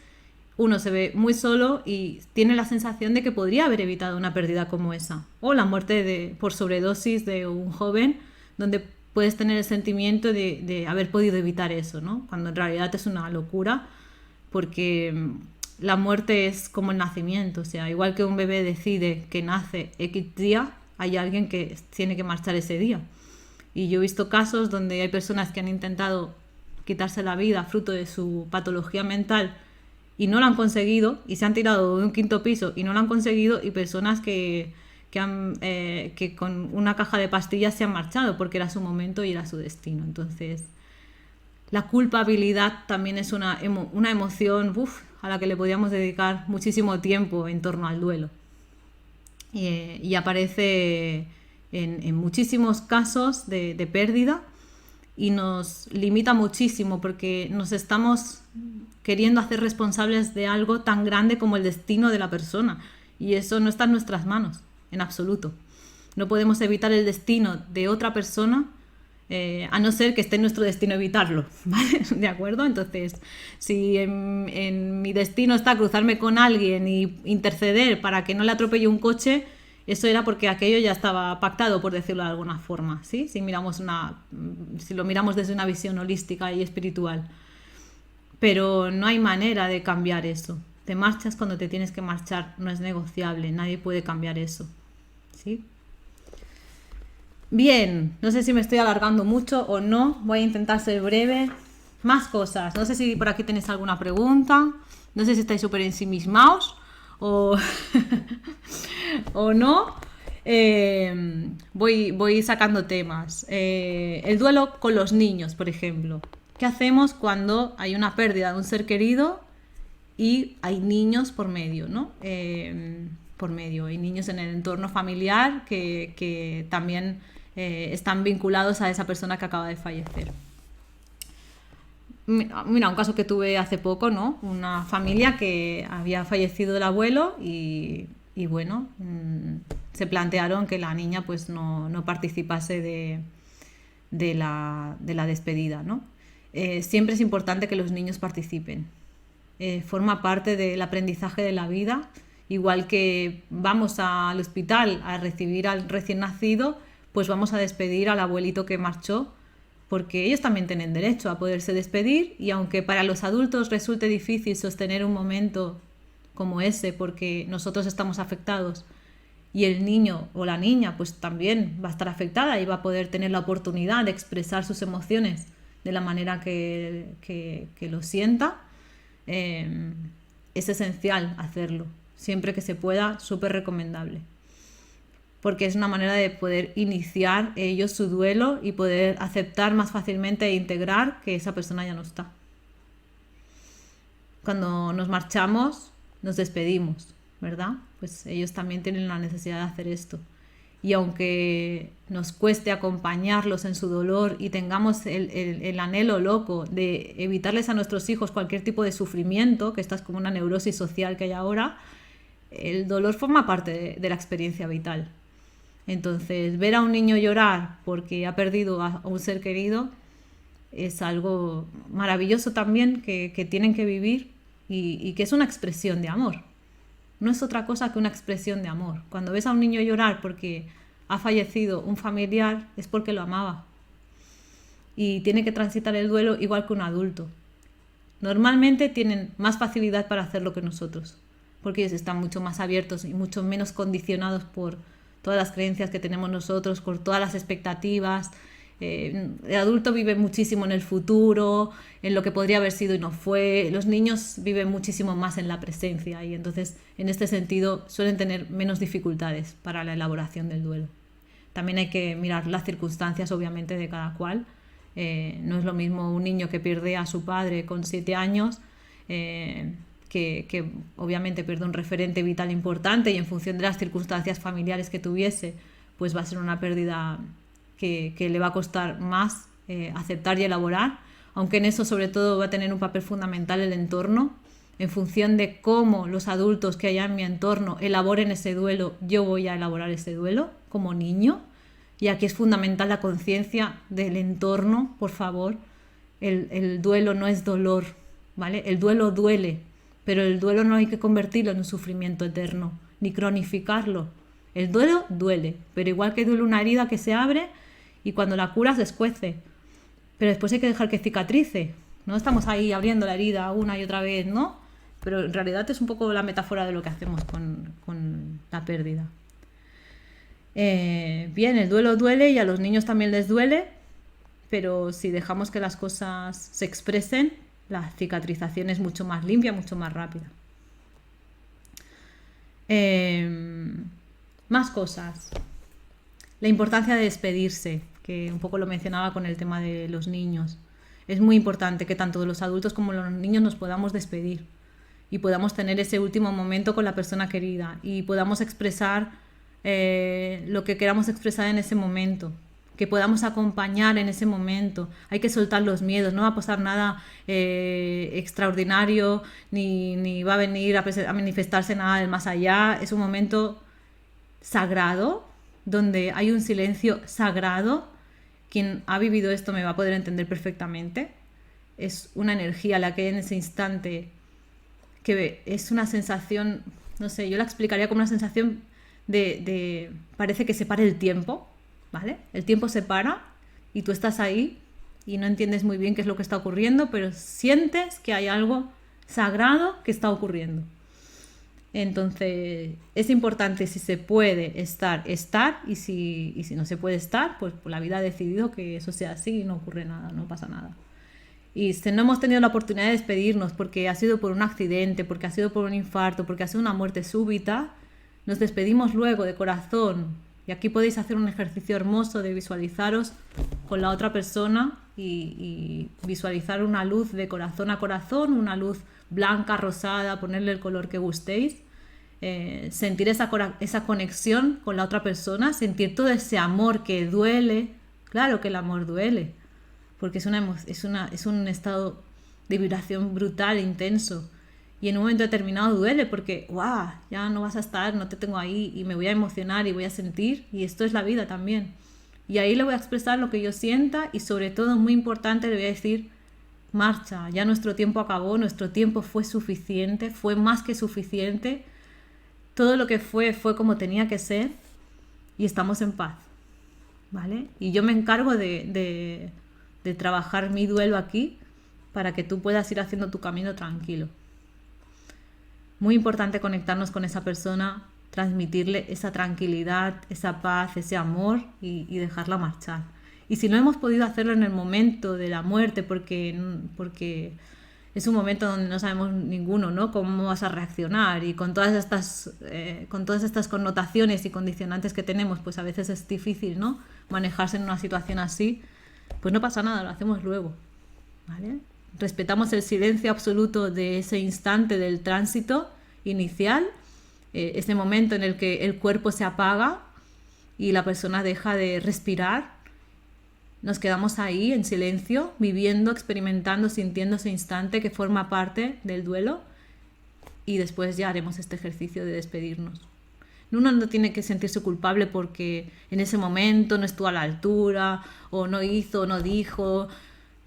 Uno se ve muy solo y tiene la sensación de que podría haber evitado una pérdida como esa, o la muerte por sobredosis de un joven, donde puedes tener el sentimiento de haber podido evitar eso, ¿no? Cuando en realidad es una locura, porque la muerte es como el nacimiento. O sea, igual que un bebé decide que nace X día, hay alguien que tiene que marchar ese día. Y yo he visto casos donde hay personas que han intentado quitarse la vida fruto de su patología mental y no lo han conseguido, y se han tirado de un quinto piso y no lo han conseguido, y personas que con una caja de pastillas se han marchado porque era su momento y era su destino. Entonces, la culpabilidad también es una emoción a la que le podríamos dedicar muchísimo tiempo en torno al duelo. Y aparece en muchísimos casos de pérdida y nos limita muchísimo porque nos estamos queriendo hacer responsables de algo tan grande como el destino de la persona, y eso no está en nuestras manos en absoluto. No podemos evitar el destino de otra persona, a no ser que esté en nuestro destino evitarlo, ¿vale? ¿De acuerdo? Entonces, si en mi destino está cruzarme con alguien y interceder para que no le atropelle un coche, eso era porque aquello ya estaba pactado, por decirlo de alguna forma, ¿sí? Si lo miramos desde una visión holística y espiritual. Pero no hay manera de cambiar eso. Te marchas cuando te tienes que marchar, no es negociable, nadie puede cambiar eso, ¿sí? Bien, no sé si me estoy alargando mucho o no, voy a intentar ser breve. Más cosas, no sé si por aquí tenéis alguna pregunta, no sé si estáis súper ensimismados o, o no. Voy sacando temas. El duelo con los niños, por ejemplo. ¿Qué hacemos cuando hay una pérdida de un ser querido y hay niños por medio, ¿no? Hay niños en el entorno familiar que también están vinculados a esa persona que acaba de fallecer. Mira, un caso que tuve hace poco, ¿no? Una familia que había fallecido el abuelo y bueno, se plantearon que la niña pues no participase de la despedida, ¿no? Siempre es importante que los niños participen. Forma parte del aprendizaje de la vida, igual que vamos al hospital a recibir al recién nacido, pues vamos a despedir al abuelito que marchó, porque ellos también tienen derecho a poderse despedir, y aunque para los adultos resulte difícil sostener un momento como ese porque nosotros estamos afectados y el niño o la niña pues también va a estar afectada y va a poder tener la oportunidad de expresar sus emociones de la manera que lo sienta, es esencial hacerlo, siempre que se pueda, súper recomendable, porque es una manera de poder iniciar ellos su duelo y poder aceptar más fácilmente e integrar que esa persona ya no está. Cuando nos marchamos, nos despedimos, ¿verdad? Pues ellos también tienen la necesidad de hacer esto. Y aunque nos cueste acompañarlos en su dolor y tengamos el anhelo loco de evitarles a nuestros hijos cualquier tipo de sufrimiento, que esta es como una neurosis social que hay ahora, el dolor forma parte de la experiencia vital. Entonces, ver a un niño llorar porque ha perdido a un ser querido es algo maravilloso también que tienen que vivir, y que es una expresión de amor. No es otra cosa que una expresión de amor. Cuando ves a un niño llorar porque ha fallecido un familiar, es porque lo amaba. Y tiene que transitar el duelo igual que un adulto. Normalmente tienen más facilidad para hacerlo que nosotros, porque ellos están mucho más abiertos y mucho menos condicionados por todas las creencias que tenemos nosotros, por todas las expectativas. El adulto vive muchísimo en el futuro, en lo que podría haber sido y no fue. Los niños viven muchísimo más en la presencia y entonces en este sentido suelen tener menos dificultades para la elaboración del duelo. También hay que mirar las circunstancias obviamente de cada cual. No es lo mismo un niño que pierde a su padre con 7 años que obviamente pierde un referente vital importante y en función de las circunstancias familiares que tuviese pues va a ser una pérdida que le va a costar más aceptar y elaborar, aunque en eso sobre todo va a tener un papel fundamental el entorno. En función de cómo los adultos que haya en mi entorno elaboren ese duelo, yo voy a elaborar ese duelo como niño. Y aquí es fundamental la conciencia del entorno, por favor. El duelo no es dolor, ¿vale? El duelo duele, pero el duelo no hay que convertirlo en un sufrimiento eterno, ni cronificarlo. El duelo duele, pero igual que duele una herida que se abre y cuando la curas descuece. Pero después hay que dejar que cicatrice. No estamos ahí abriendo la herida una y otra vez, ¿no? Pero en realidad es un poco la metáfora de lo que hacemos con la pérdida. Bien, el duelo duele y a los niños también les duele, pero si dejamos que las cosas se expresen, la cicatrización es mucho más limpia, mucho más rápida. Más cosas. La importancia de despedirse, que un poco lo mencionaba con el tema de los niños. Es muy importante que tanto los adultos como los niños nos podamos despedir y podamos tener ese último momento con la persona querida y podamos expresar lo que queramos expresar en ese momento, que podamos acompañar en ese momento. Hay que soltar los miedos, no va a pasar nada extraordinario, ni va a venir a manifestarse nada del más allá. Es un momento sagrado, donde hay un silencio sagrado. Quien ha vivido esto me va a poder entender perfectamente. Es una energía la que hay en ese instante, que es una sensación, no sé, yo la explicaría como una sensación parece que se para el tiempo, ¿vale? El tiempo se para y tú estás ahí y no entiendes muy bien qué es lo que está ocurriendo, pero sientes que hay algo sagrado que está ocurriendo. Entonces es importante, si se puede estar, y si no se puede estar, pues la vida ha decidido que eso sea así y no ocurre nada, no pasa nada. Y si no hemos tenido la oportunidad de despedirnos porque ha sido por un accidente, porque ha sido por un infarto, porque ha sido una muerte súbita, nos despedimos luego de corazón. Y aquí podéis hacer un ejercicio hermoso de visualizaros con la otra persona y visualizar una luz de corazón a corazón, una luz blanca, rosada, ponerle el color que gustéis. Sentir esa conexión con la otra persona, sentir todo ese amor que duele. Claro que el amor duele, porque es un estado de vibración brutal, intenso. Y en un momento determinado duele porque, ¡guau!, ya no vas a estar, no te tengo ahí y me voy a emocionar y voy a sentir. Y esto es la vida también. Y ahí le voy a expresar lo que yo sienta y sobre todo, muy importante, le voy a decir, marcha, ya nuestro tiempo acabó, nuestro tiempo fue suficiente, fue más que suficiente. Todo lo que fue como tenía que ser y estamos en paz, ¿vale? Y yo me encargo de trabajar mi duelo aquí para que tú puedas ir haciendo tu camino tranquilo. Muy importante conectarnos con esa persona, transmitirle esa tranquilidad, esa paz, ese amor y dejarla marchar. Y si no hemos podido hacerlo en el momento de la muerte, porque es un momento donde no sabemos ninguno, ¿no?, cómo vas a reaccionar, y con todas estas connotaciones y condicionantes que tenemos, pues a veces es difícil, ¿no?, manejarse en una situación así. Pues no pasa nada, lo hacemos luego, ¿vale? Respetamos el silencio absoluto de ese instante del tránsito inicial, ese momento en el que el cuerpo se apaga y la persona deja de respirar. Nos quedamos ahí en silencio, viviendo, experimentando, sintiendo ese instante que forma parte del duelo, y después ya haremos este ejercicio de despedirnos. Uno no tiene que sentirse culpable porque en ese momento no estuvo a la altura, o no hizo, o no dijo.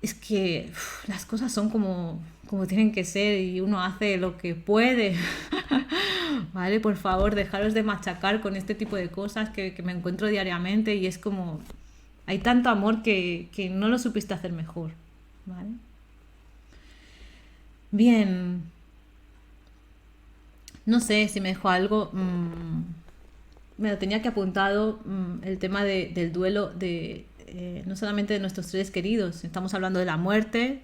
Es que las cosas son como como tienen que ser y uno hace lo que puede. ¿Vale? Por favor, dejaros de machacar con este tipo de cosas que me encuentro diariamente y es como, hay tanto amor que no lo supiste hacer mejor. ¿Vale? Bien, no sé si me dejó algo. Me lo tenía que apuntado el tema del duelo no solamente de nuestros seres queridos, estamos hablando de la muerte,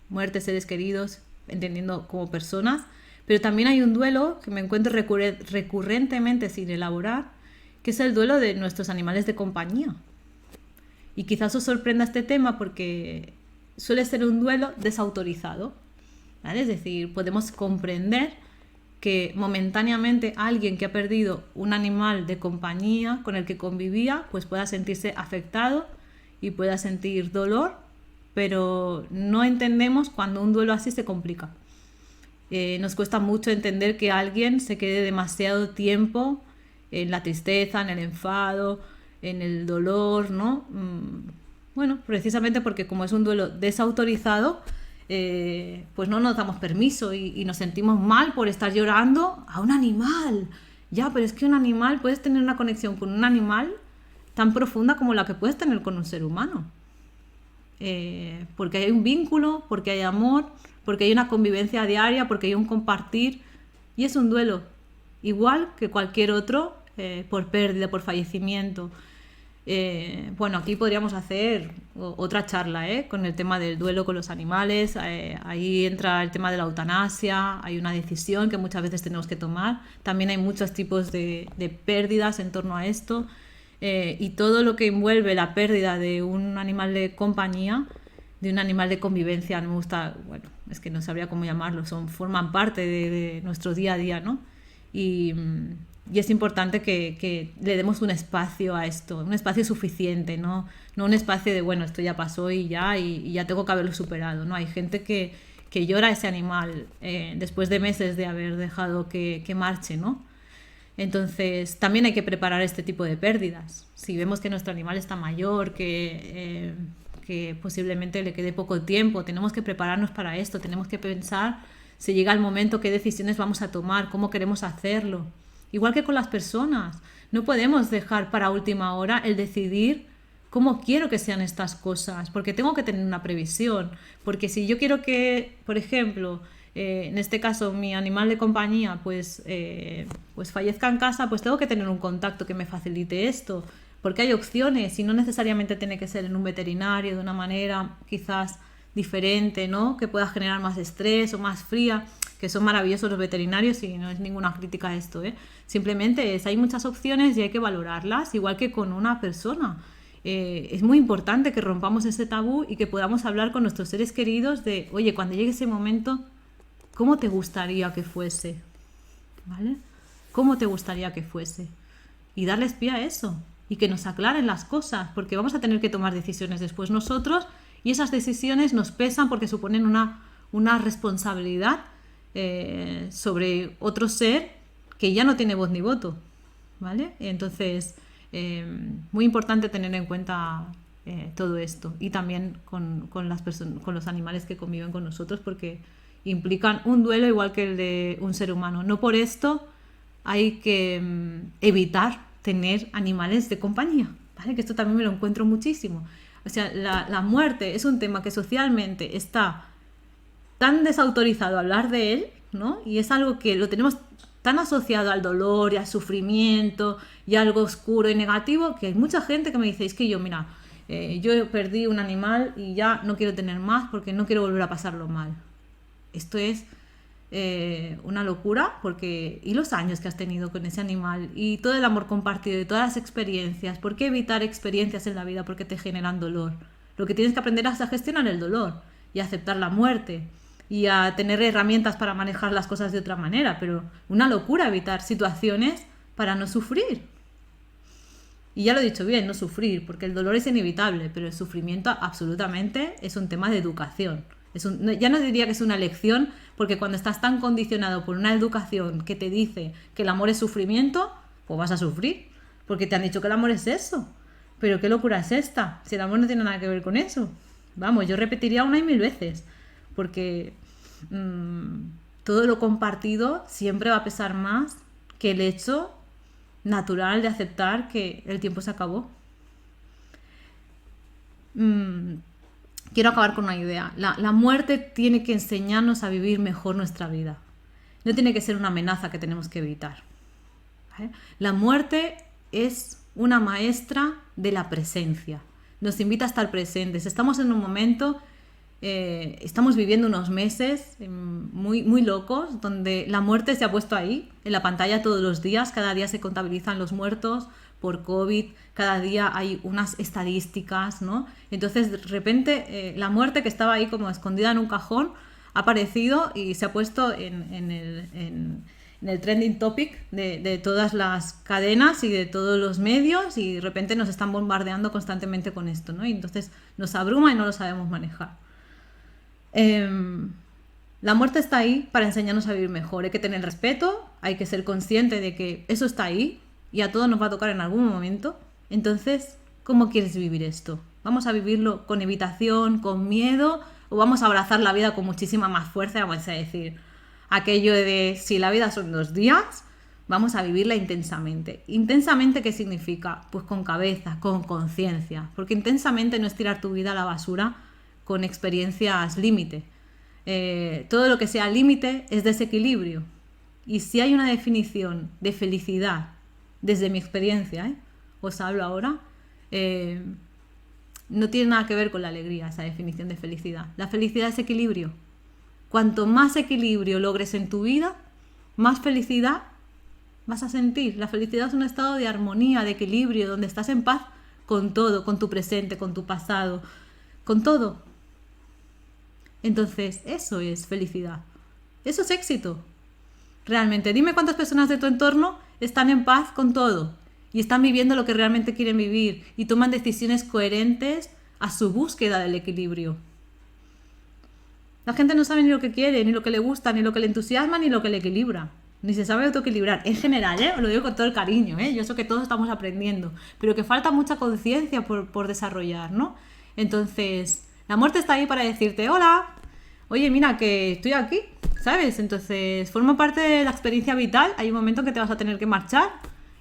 muerte, seres queridos, entendiendo como personas, pero también hay un duelo que me encuentro recurrentemente sin elaborar, que es el duelo de nuestros animales de compañía. Y quizás os sorprenda este tema porque suele ser un duelo desautorizado, ¿vale? Es decir, podemos comprender que momentáneamente alguien que ha perdido un animal de compañía con el que convivía, pues pueda sentirse afectado y pueda sentir dolor, pero no entendemos cuando un duelo así se complica. Nos cuesta mucho entender que alguien se quede demasiado tiempo en la tristeza, en el enfado, en el dolor, ¿no? Bueno, precisamente porque como es un duelo desautorizado, pues no nos damos permiso y nos sentimos mal por estar llorando a un animal. Ya, pero es que un animal, puedes tener una conexión con un animal tan profunda como la que puedes tener con un ser humano. Porque hay un vínculo, porque hay amor, porque hay una convivencia diaria, porque hay un compartir. Y es un duelo, igual que cualquier otro, por pérdida, por fallecimiento. Bueno, aquí podríamos hacer otra charla con el tema del duelo con los animales. Ahí entra el tema de la eutanasia, hay una decisión que muchas veces tenemos que tomar. También hay muchos tipos de pérdidas en torno a esto, y todo lo que envuelve la pérdida de un animal de compañía, de un animal de convivencia, no me gusta, bueno, es que no sabría cómo llamarlo, forman parte de nuestro día a día, ¿no? Y es importante que le demos un espacio a esto, un espacio suficiente, no un espacio de, bueno, esto ya pasó y ya tengo que haberlo superado, ¿no? Hay gente que llora a ese animal después de meses de haber dejado que marche, ¿no? Entonces, también hay que preparar este tipo de pérdidas. Si vemos que nuestro animal está mayor, que posiblemente le quede poco tiempo, tenemos que prepararnos para esto, tenemos que pensar si llega el momento, qué decisiones vamos a tomar, cómo queremos hacerlo. Igual que con las personas, no podemos dejar para última hora el decidir cómo quiero que sean estas cosas, porque tengo que tener una previsión, porque si yo quiero que, por ejemplo, en este caso mi animal de compañía pues fallezca en casa, pues tengo que tener un contacto que me facilite esto, porque hay opciones y no necesariamente tiene que ser en un veterinario de una manera quizás diferente, ¿no? Que pueda generar más estrés o más fría, que son maravillosos los veterinarios y no es ninguna crítica a esto, Simplemente hay muchas opciones y hay que valorarlas, igual que con una persona. Es muy importante que rompamos ese tabú y que podamos hablar con nuestros seres queridos de, oye, cuando llegue ese momento, ¿cómo te gustaría que fuese? ¿Vale? ¿Cómo te gustaría que fuese? Y darles pie a eso y que nos aclaren las cosas, porque vamos a tener que tomar decisiones después nosotros y esas decisiones nos pesan porque suponen una responsabilidad sobre otro ser que ya no tiene voz ni voto, ¿vale? Entonces, muy importante tener en cuenta todo esto y también con los animales que conviven con nosotros, porque implican un duelo igual que el de un ser humano. No por esto hay que evitar tener animales de compañía, ¿vale? Que esto también me lo encuentro muchísimo. O sea, la muerte es un tema que socialmente está tan desautorizado hablar de él, ¿no? Y es algo que lo tenemos tan asociado al dolor y al sufrimiento y a algo oscuro y negativo, que hay mucha gente que me dice, es que yo, mira, yo perdí un animal y ya no quiero tener más porque no quiero volver a pasarlo mal. Esto es una locura, porque y los años que has tenido con ese animal y todo el amor compartido y todas las experiencias. ¿Por qué evitar experiencias en la vida? Porque te generan dolor. Lo que tienes que aprender es a gestionar el dolor y a aceptar la muerte y a tener herramientas para manejar las cosas de otra manera, pero una locura evitar situaciones para no sufrir. Y ya lo he dicho bien, no sufrir, porque el dolor es inevitable, pero el sufrimiento absolutamente es un tema de educación. Ya no diría que es una elección, porque cuando estás tan condicionado por una educación que te dice que el amor es sufrimiento, pues vas a sufrir, porque te han dicho que el amor es eso. Pero qué locura es esta, si el amor no tiene nada que ver con eso. Vamos, yo repetiría 1 y 1000 veces. porque todo lo compartido siempre va a pesar más que el hecho natural de aceptar que el tiempo se acabó. Quiero acabar con una idea. La muerte tiene que enseñarnos a vivir mejor nuestra vida. No tiene que ser una amenaza que tenemos que evitar, ¿vale? La muerte es una maestra de la presencia. Nos invita a estar presentes. Estamos en un momento, estamos viviendo unos meses muy, muy locos, donde la muerte se ha puesto ahí, en la pantalla todos los días. Cada día se contabilizan los muertos por COVID, cada día hay unas estadísticas, ¿no? Entonces, de repente, la muerte que estaba ahí como escondida en un cajón ha aparecido y se ha puesto en el trending topic de todas las cadenas y de todos los medios, y de repente nos están bombardeando constantemente con esto, ¿no? Y entonces nos abruma y no lo sabemos manejar. La muerte está ahí para enseñarnos a vivir mejor. Hay que tener respeto, hay que ser consciente de que eso está ahí y a todos nos va a tocar en algún momento. Entonces, ¿cómo quieres vivir esto? ¿Vamos a vivirlo con evitación, con miedo, o vamos a abrazar la vida con muchísima más fuerza? Vamos a decir aquello de si la vida son 2 días, vamos a vivirla intensamente. ¿Intensamente qué significa? Pues con cabeza, con conciencia. Porque intensamente no es tirar tu vida a la basura con experiencias límite. Todo lo que sea límite es desequilibrio. Y si hay una definición de felicidad, desde mi experiencia, os hablo ahora, no tiene nada que ver con la alegría, esa definición de felicidad. La felicidad es equilibrio. Cuanto más equilibrio logres en tu vida, más felicidad vas a sentir. La felicidad es un estado de armonía, de equilibrio, donde estás en paz con todo, con tu presente, con tu pasado, con todo. Entonces, eso es felicidad. Eso es éxito. Realmente, dime cuántas personas de tu entorno están en paz con todo y están viviendo lo que realmente quieren vivir y toman decisiones coherentes a su búsqueda del equilibrio. La gente no sabe ni lo que quiere, ni lo que le gusta, ni lo que le entusiasma, ni lo que le equilibra. Ni se sabe autoequilibrar. En general, os lo digo con todo el cariño, yo sé que todos estamos aprendiendo, pero que falta mucha conciencia por desarrollar, ¿no? Entonces, la muerte está ahí para decirte, hola, oye, mira, que estoy aquí, ¿sabes? Entonces, forma parte de la experiencia vital. Hay un momento en que te vas a tener que marchar.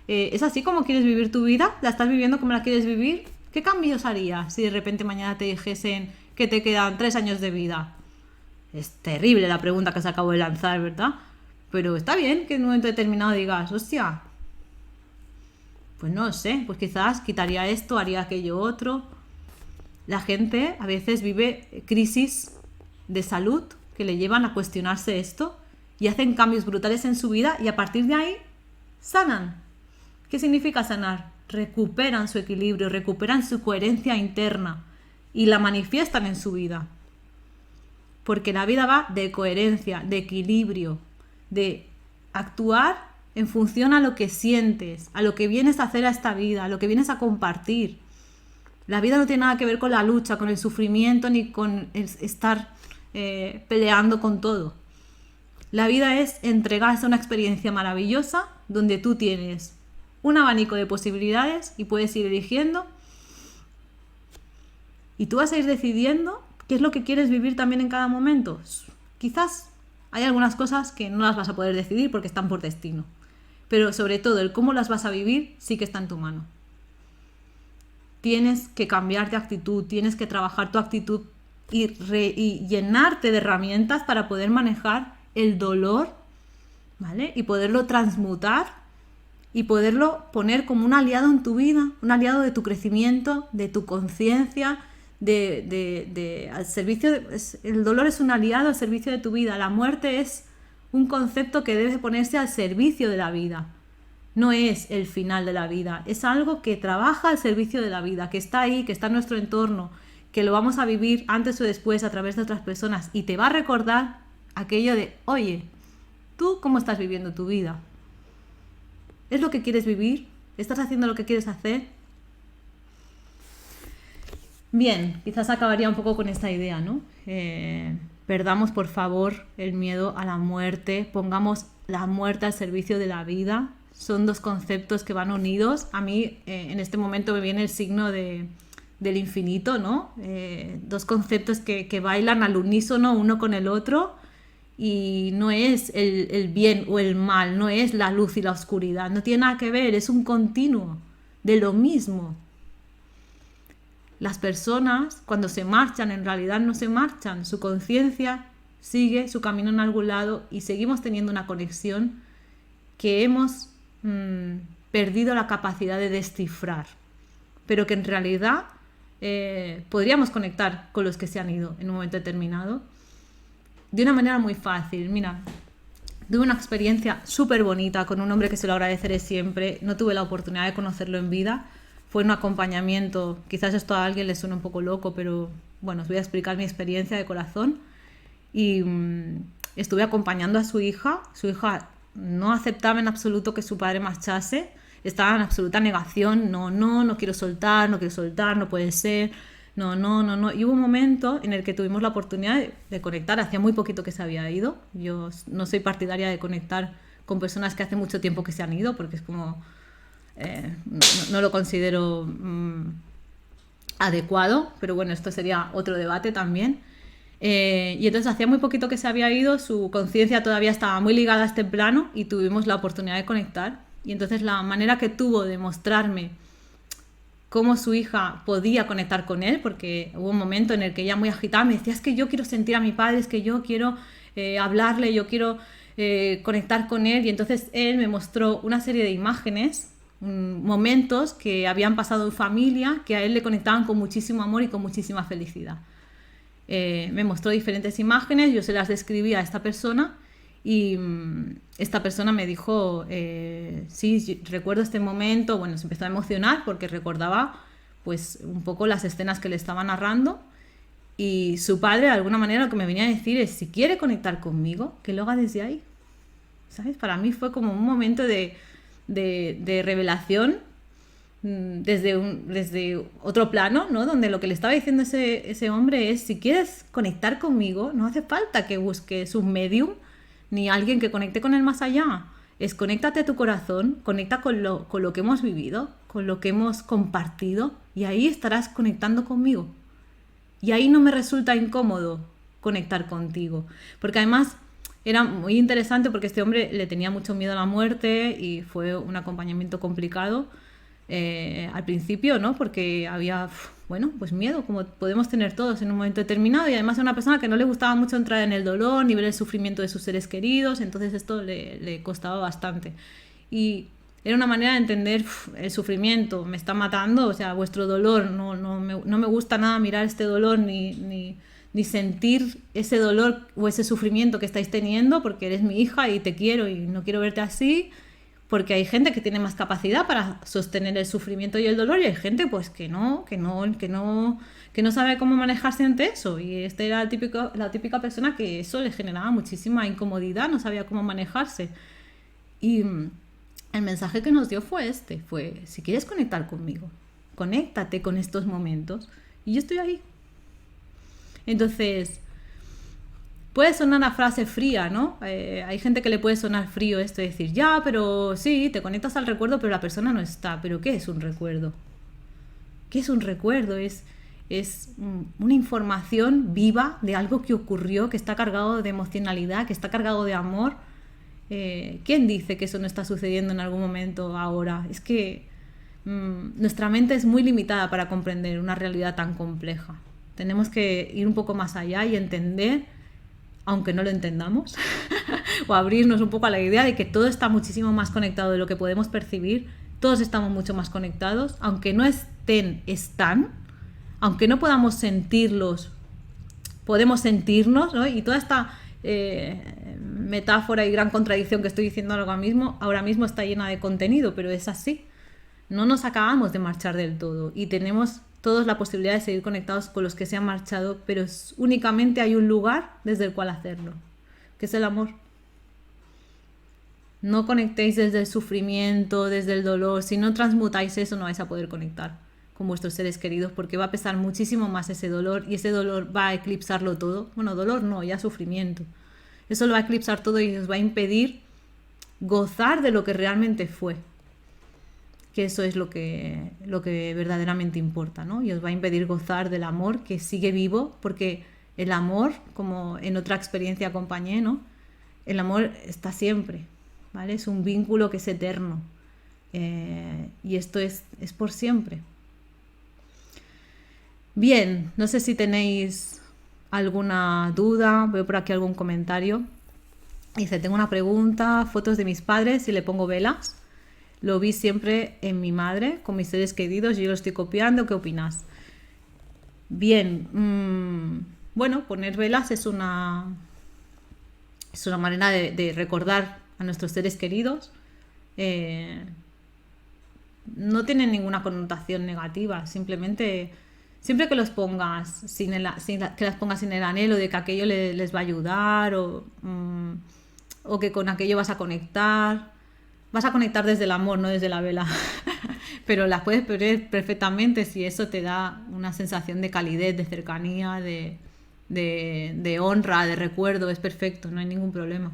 ¿Es así como quieres vivir tu vida? ¿La estás viviendo como la quieres vivir? ¿Qué cambios harías si de repente mañana te dijesen que te quedan 3 años de vida? Es terrible la pregunta que se acabo de lanzar, ¿verdad? Pero está bien que en un momento determinado digas, hostia, pues no sé, pues quizás quitaría esto, haría aquello otro. La gente a veces vive crisis de salud que le llevan a cuestionarse esto y hacen cambios brutales en su vida y a partir de ahí sanan. ¿Qué significa sanar? Recuperan su equilibrio, recuperan su coherencia interna y la manifiestan en su vida. Porque la vida va de coherencia, de equilibrio, de actuar en función a lo que sientes, a lo que vienes a hacer a esta vida, a lo que vienes a compartir. La vida no tiene nada que ver con la lucha, con el sufrimiento, ni con el estar peleando con todo. La vida es entregarse a una experiencia maravillosa donde tú tienes un abanico de posibilidades y puedes ir eligiendo y tú vas a ir decidiendo qué es lo que quieres vivir también en cada momento. Quizás hay algunas cosas que no las vas a poder decidir porque están por destino, pero sobre todo el cómo las vas a vivir sí que está en tu mano. Tienes que cambiar de actitud, tienes que trabajar tu actitud y llenarte de herramientas para poder manejar el dolor, ¿vale? Y poderlo transmutar y poderlo poner como un aliado en tu vida, un aliado de tu crecimiento, de tu conciencia, al servicio el dolor es un aliado al servicio de tu vida. La muerte es un concepto que debe ponerse al servicio de la vida. No es el final de la vida, es algo que trabaja al servicio de la vida, que está ahí, que está en nuestro entorno, que lo vamos a vivir antes o después a través de otras personas y te va a recordar aquello de, oye, ¿tú cómo estás viviendo tu vida? ¿Es lo que quieres vivir? ¿Estás haciendo lo que quieres hacer? Bien, quizás acabaría un poco con esta idea, ¿no? Perdamos, por favor, el miedo a la muerte, pongamos la muerte al servicio de la vida. Son dos conceptos que van unidos. A mí, en este momento, me viene el signo de del infinito, ¿no? Dos conceptos que bailan al unísono uno con el otro, y no es el bien o el mal, no es la luz y la oscuridad, no tiene nada que ver, es un continuo de lo mismo. Las personas cuando se marchan en realidad no se marchan, su conciencia sigue su camino en algún lado y seguimos teniendo una conexión que hemos perdido la capacidad de descifrar, pero que en realidad podríamos conectar con los que se han ido en un momento determinado de una manera muy fácil. Mira, tuve una experiencia súper bonita con un hombre que se lo agradeceré siempre. No tuve la oportunidad de conocerlo en vida, fue un acompañamiento. Quizás esto a alguien le suene un poco loco, pero bueno, os voy a explicar mi experiencia de corazón. Y estuve acompañando a su hija no aceptaba en absoluto que su padre marchase, estaba en absoluta negación, no quiero soltar, no puede ser, no. Y hubo un momento en el que tuvimos la oportunidad de conectar, hacía muy poquito que se había ido, yo no soy partidaria de conectar con personas que hace mucho tiempo que se han ido, porque es como, no lo considero adecuado, pero bueno, esto sería otro debate también. Y entonces hacía muy poquito que se había ido, su conciencia todavía estaba muy ligada a este plano y tuvimos la oportunidad de conectar. Y entonces la manera que tuvo de mostrarme cómo su hija podía conectar con él, porque hubo un momento en el que ella muy agitada me decía, es que yo quiero sentir a mi padre, es que yo quiero hablarle, yo quiero conectar con él. Y entonces él me mostró una serie de imágenes, momentos que habían pasado en familia, que a él le conectaban con muchísimo amor y con muchísima felicidad. Me mostró diferentes imágenes, yo se las describí a esta persona y esta persona me dijo, sí, recuerdo este momento. Bueno, se empezó a emocionar porque recordaba pues un poco las escenas que le estaba narrando, y su padre de alguna manera lo que me venía a decir es, si quiere conectar conmigo, que lo haga desde ahí, ¿sabes? Para mí fue como un momento de revelación desde otro plano, ¿no? Donde lo que le estaba diciendo ese hombre es, si quieres conectar conmigo, no hace falta que busques un medium ni alguien que conecte con el más allá. Es conéctate a tu corazón, conecta con lo que hemos vivido, con lo que hemos compartido, y ahí estarás conectando conmigo. Y ahí no me resulta incómodo conectar contigo, porque además era muy interesante porque este hombre le tenía mucho miedo a la muerte y fue un acompañamiento complicado. Al principio, ¿no? Porque había, bueno, pues miedo, como podemos tener todos en un momento determinado, y además era una persona que no le gustaba mucho entrar en el dolor, ni ver el sufrimiento de sus seres queridos, entonces esto le costaba bastante. Y era una manera de entender, el sufrimiento me está matando, o sea, vuestro dolor, no me gusta nada mirar este dolor, ni sentir ese dolor o ese sufrimiento que estáis teniendo, porque eres mi hija y te quiero y no quiero verte así. Porque hay gente que tiene más capacidad para sostener el sufrimiento y el dolor, y hay gente pues que no sabe cómo manejarse ante eso. Y este era la típica persona que eso le generaba muchísima incomodidad, no sabía cómo manejarse. Y el mensaje que nos dio fue si quieres conectar conmigo, conéctate con estos momentos y yo estoy ahí. Entonces, puede sonar a frase fría, ¿no? Hay gente que le puede sonar frío esto de decir, ya, pero sí, te conectas al recuerdo, pero la persona no está. ¿Pero qué es un recuerdo? ¿Qué es un recuerdo? Es una información viva de algo que ocurrió, que está cargado de emocionalidad, que está cargado de amor. ¿Quién dice que eso no está sucediendo en algún momento ahora? Es que nuestra mente es muy limitada para comprender una realidad tan compleja. Tenemos que ir un poco más allá y entender, aunque no lo entendamos, o abrirnos un poco a la idea de que todo está muchísimo más conectado de lo que podemos percibir. Todos estamos mucho más conectados, aunque no están, aunque no podamos sentirlos, podemos sentirnos, ¿no? Y toda esta metáfora y gran contradicción que estoy diciendo ahora mismo está llena de contenido, pero es así. No nos acabamos de marchar del todo y tenemos todos la posibilidad de seguir conectados con los que se han marchado, pero únicamente hay un lugar desde el cual hacerlo, que es el amor. No conectéis desde el sufrimiento, desde el dolor. Si no transmutáis eso, no vais a poder conectar con vuestros seres queridos, porque va a pesar muchísimo más ese dolor, y ese dolor va a eclipsarlo todo. Bueno, dolor no, ya sufrimiento. Eso lo va a eclipsar todo y os va a impedir gozar de lo que realmente fue. que eso es lo que verdaderamente importa, ¿no? Y os va a impedir gozar del amor que sigue vivo, porque el amor, como en otra experiencia acompañé, ¿no? El amor está siempre, ¿vale? Es un vínculo que es eterno. Y esto es por siempre. Bien, no sé si tenéis alguna duda, veo por aquí algún comentario. Dice, tengo una pregunta, fotos de mis padres y le pongo velas. Lo vi siempre en mi madre, con mis seres queridos, yo lo estoy copiando, ¿qué opinas? Bien, bueno, poner velas es una manera de recordar a nuestros seres queridos. No tienen ninguna connotación negativa, simplemente siempre que los pongas que las pongas sin el anhelo de que aquello les va a ayudar o que con aquello vas a conectar desde el amor, no desde la vela. Pero las puedes poner perfectamente si eso te da una sensación de calidez, de cercanía, de honra, de recuerdo. Es perfecto, no hay ningún problema.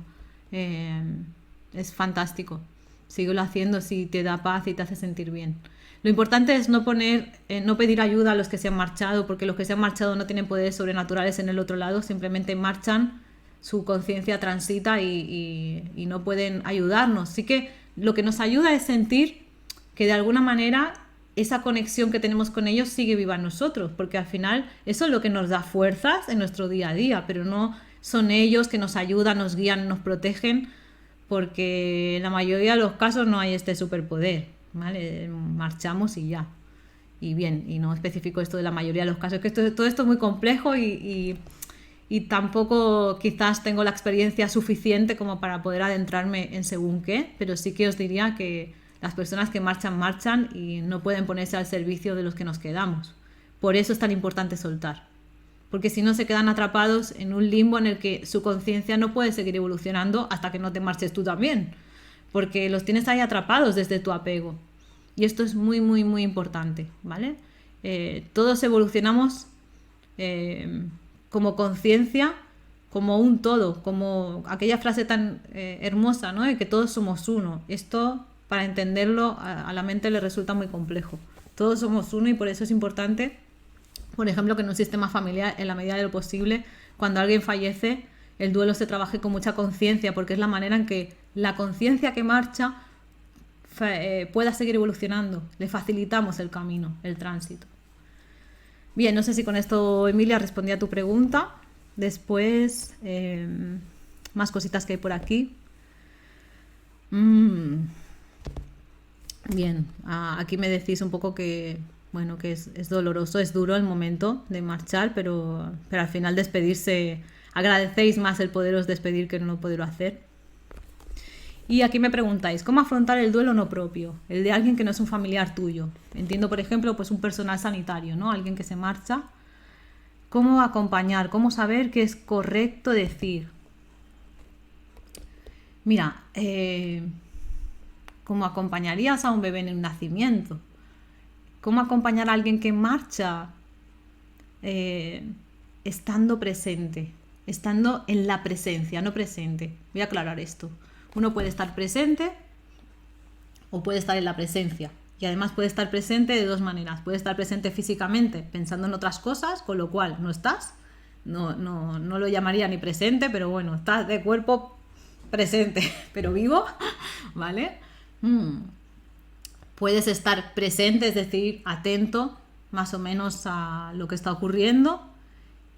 Es fantástico. Síguelo haciendo si te da paz y te hace sentir bien. Lo importante es no pedir ayuda a los que se han marchado, porque los que se han marchado no tienen poderes sobrenaturales en el otro lado, simplemente marchan, su conciencia transita y no pueden ayudarnos. Sí que lo que nos ayuda es sentir que de alguna manera esa conexión que tenemos con ellos sigue viva en nosotros, porque al final eso es lo que nos da fuerzas en nuestro día a día, pero no son ellos que nos ayudan, nos guían, nos protegen, porque en la mayoría de los casos no hay este superpoder, ¿vale? Marchamos y ya. Y bien, y no especifico esto de la mayoría de los casos, que todo esto es muy complejo y tampoco quizás tengo la experiencia suficiente como para poder adentrarme en según qué, pero sí que os diría que las personas que marchan y no pueden ponerse al servicio de los que nos quedamos. Por eso es tan importante soltar, porque si no se quedan atrapados en un limbo en el que su conciencia no puede seguir evolucionando hasta que no te marches tú también, porque los tienes ahí atrapados desde tu apego. Y esto es muy, muy, muy importante, ¿vale? Todos evolucionamos como conciencia, como un todo, como aquella frase tan hermosa, ¿no? De que todos somos uno. Esto, para entenderlo, a la mente le resulta muy complejo. Todos somos uno y por eso es importante, por ejemplo, que en un sistema familiar, en la medida de lo posible, cuando alguien fallece, el duelo se trabaje con mucha conciencia, porque es la manera en que la conciencia que marcha pueda seguir evolucionando. Le facilitamos el camino, el tránsito. Bien, no sé si con esto, Emilia, respondí a tu pregunta. Después, más cositas que hay por aquí. Bien, aquí me decís un poco que, bueno, que es doloroso, es duro el momento de marchar, pero al final despedirse, agradecéis más el poderos despedir que no poderlo hacer. Y aquí me preguntáis, ¿cómo afrontar el duelo no propio? El de alguien que no es un familiar tuyo. Entiendo, por ejemplo, pues un personal sanitario, ¿no? Alguien que se marcha. ¿Cómo acompañar? ¿Cómo saber qué es correcto decir? Mira, ¿cómo acompañarías a un bebé en un nacimiento? ¿Cómo acompañar a alguien que marcha? Estando presente, estando en la presencia, no presente. Voy a aclarar esto. Uno puede estar presente o puede estar en la presencia. Y además puede estar presente de dos maneras. Puede estar presente físicamente, pensando en otras cosas, con lo cual no estás. No lo llamaría ni presente, pero bueno, estás de cuerpo presente, pero vivo, ¿vale? Puedes estar presente, es decir, atento más o menos a lo que está ocurriendo.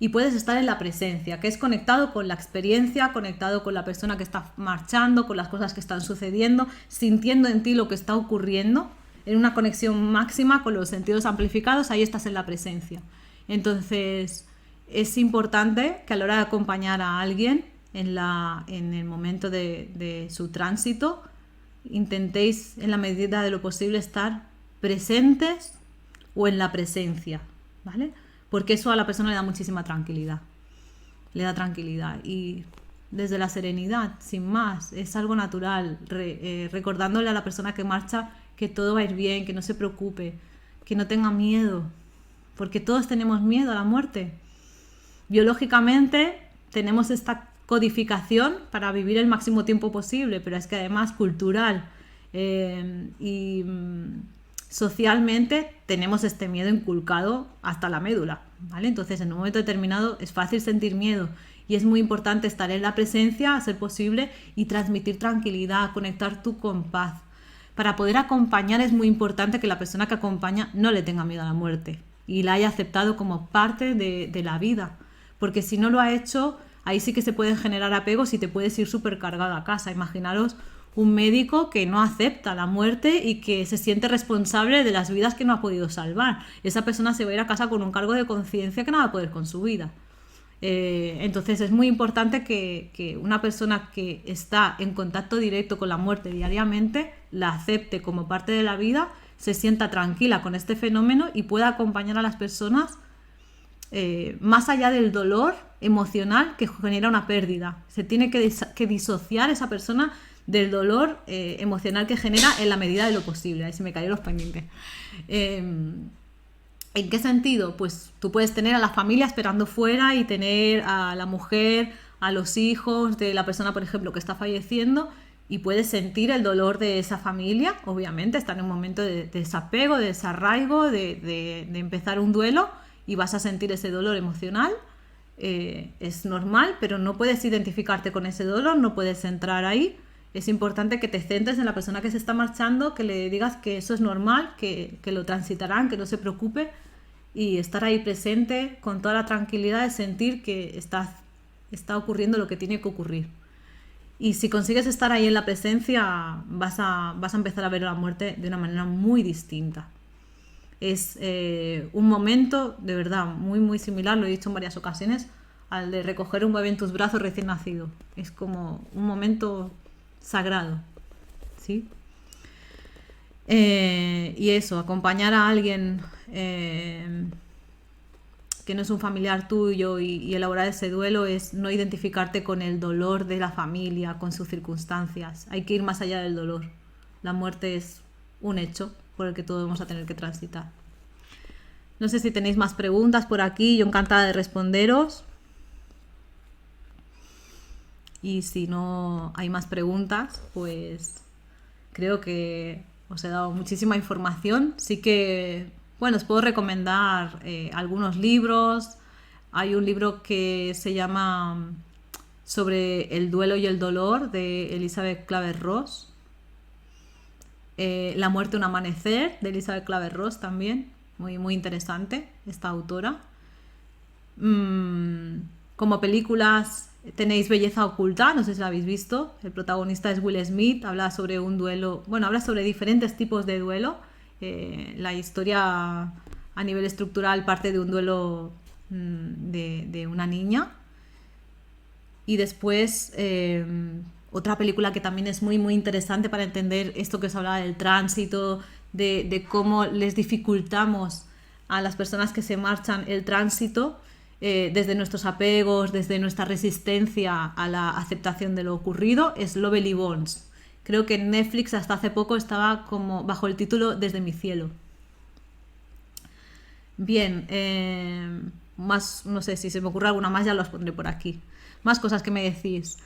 Y puedes estar en la presencia, que es conectado con la experiencia, conectado con la persona que está marchando, con las cosas que están sucediendo, sintiendo en ti lo que está ocurriendo, en una conexión máxima con los sentidos amplificados, ahí estás en la presencia. Entonces, es importante que a la hora de acompañar a alguien en el momento de su tránsito, intentéis en la medida de lo posible estar presentes o en la presencia, ¿vale? Porque eso a la persona le da muchísima tranquilidad. Le da tranquilidad. Y desde la serenidad, sin más, es algo natural. Recordándole a la persona que marcha que todo va a ir bien, que no se preocupe, que no tenga miedo. Porque todos tenemos miedo a la muerte. Biológicamente tenemos esta codificación para vivir el máximo tiempo posible, pero es que además cultural Socialmente tenemos este miedo inculcado hasta la médula, ¿vale? Entonces, en un momento determinado es fácil sentir miedo y es muy importante estar en la presencia, a ser posible, y transmitir tranquilidad, conectar tú con paz. Para poder acompañar es muy importante que la persona que acompaña no le tenga miedo a la muerte y la haya aceptado como parte de la vida, porque si no lo ha hecho, ahí sí que se pueden generar apegos y te puedes ir súper cargado a casa. Imaginaros un médico que no acepta la muerte y que se siente responsable de las vidas que no ha podido salvar. Esa persona se va a ir a casa con un cargo de conciencia que no va a poder con su vida. Entonces es muy importante que una persona que está en contacto directo con la muerte diariamente la acepte como parte de la vida, se sienta tranquila con este fenómeno y pueda acompañar a las personas más allá del dolor emocional que genera una pérdida. Se tiene que disociar esa persona del dolor emocional que genera en la medida de lo posible. Ahí se me cayeron los pendientes. ¿En qué sentido? Pues tú puedes tener a la familia esperando fuera y tener a la mujer, a los hijos de la persona, por ejemplo, que está falleciendo, y puedes sentir el dolor de esa familia. Obviamente está en un momento de desapego, de desarraigo, de empezar un duelo, y vas a sentir ese dolor emocional. Es normal, pero no puedes identificarte con ese dolor, no puedes entrar ahí. Es importante que te centres en la persona que se está marchando, que le digas que eso es normal, que lo transitarán, que no se preocupe, y estar ahí presente con toda la tranquilidad de sentir que está ocurriendo lo que tiene que ocurrir. Y si consigues estar ahí en la presencia, vas a empezar a ver la muerte de una manera muy distinta. Es un momento, de verdad, muy, muy similar, lo he dicho en varias ocasiones, al de recoger un bebé en tus brazos recién nacido. Es como un momento sagrado, ¿sí? Y eso, acompañar a alguien que no es un familiar tuyo y elaborar ese duelo es no identificarte con el dolor de la familia, con sus circunstancias. Hay que ir más allá del dolor. La muerte es un hecho por el que todos vamos a tener que transitar. No sé si tenéis más preguntas por aquí, yo encantada de responderos. Y si no hay más preguntas, pues creo que os he dado muchísima información. Sí que, bueno, os puedo recomendar algunos libros. Hay un libro que se llama Sobre el duelo y el dolor, de Elizabeth Kübler-Ross. La muerte, un amanecer, de Elizabeth Kübler-Ross también. Muy, muy interesante esta autora. Como películas tenéis Belleza oculta, no sé si la habéis visto. El protagonista es Will Smith, habla sobre un duelo, bueno, habla sobre diferentes tipos de duelo. La historia a nivel estructural parte de un duelo de una niña. Y después otra película que también es muy, muy interesante para entender esto que os hablaba del tránsito, de cómo les dificultamos a las personas que se marchan el tránsito, desde nuestros apegos, desde nuestra resistencia a la aceptación de lo ocurrido, es Lovely Bones. Creo que en Netflix hasta hace poco estaba como bajo el título Desde mi cielo. Bien, más, no sé si se me ocurre alguna más, ya los pondré por aquí. Más cosas que me decís.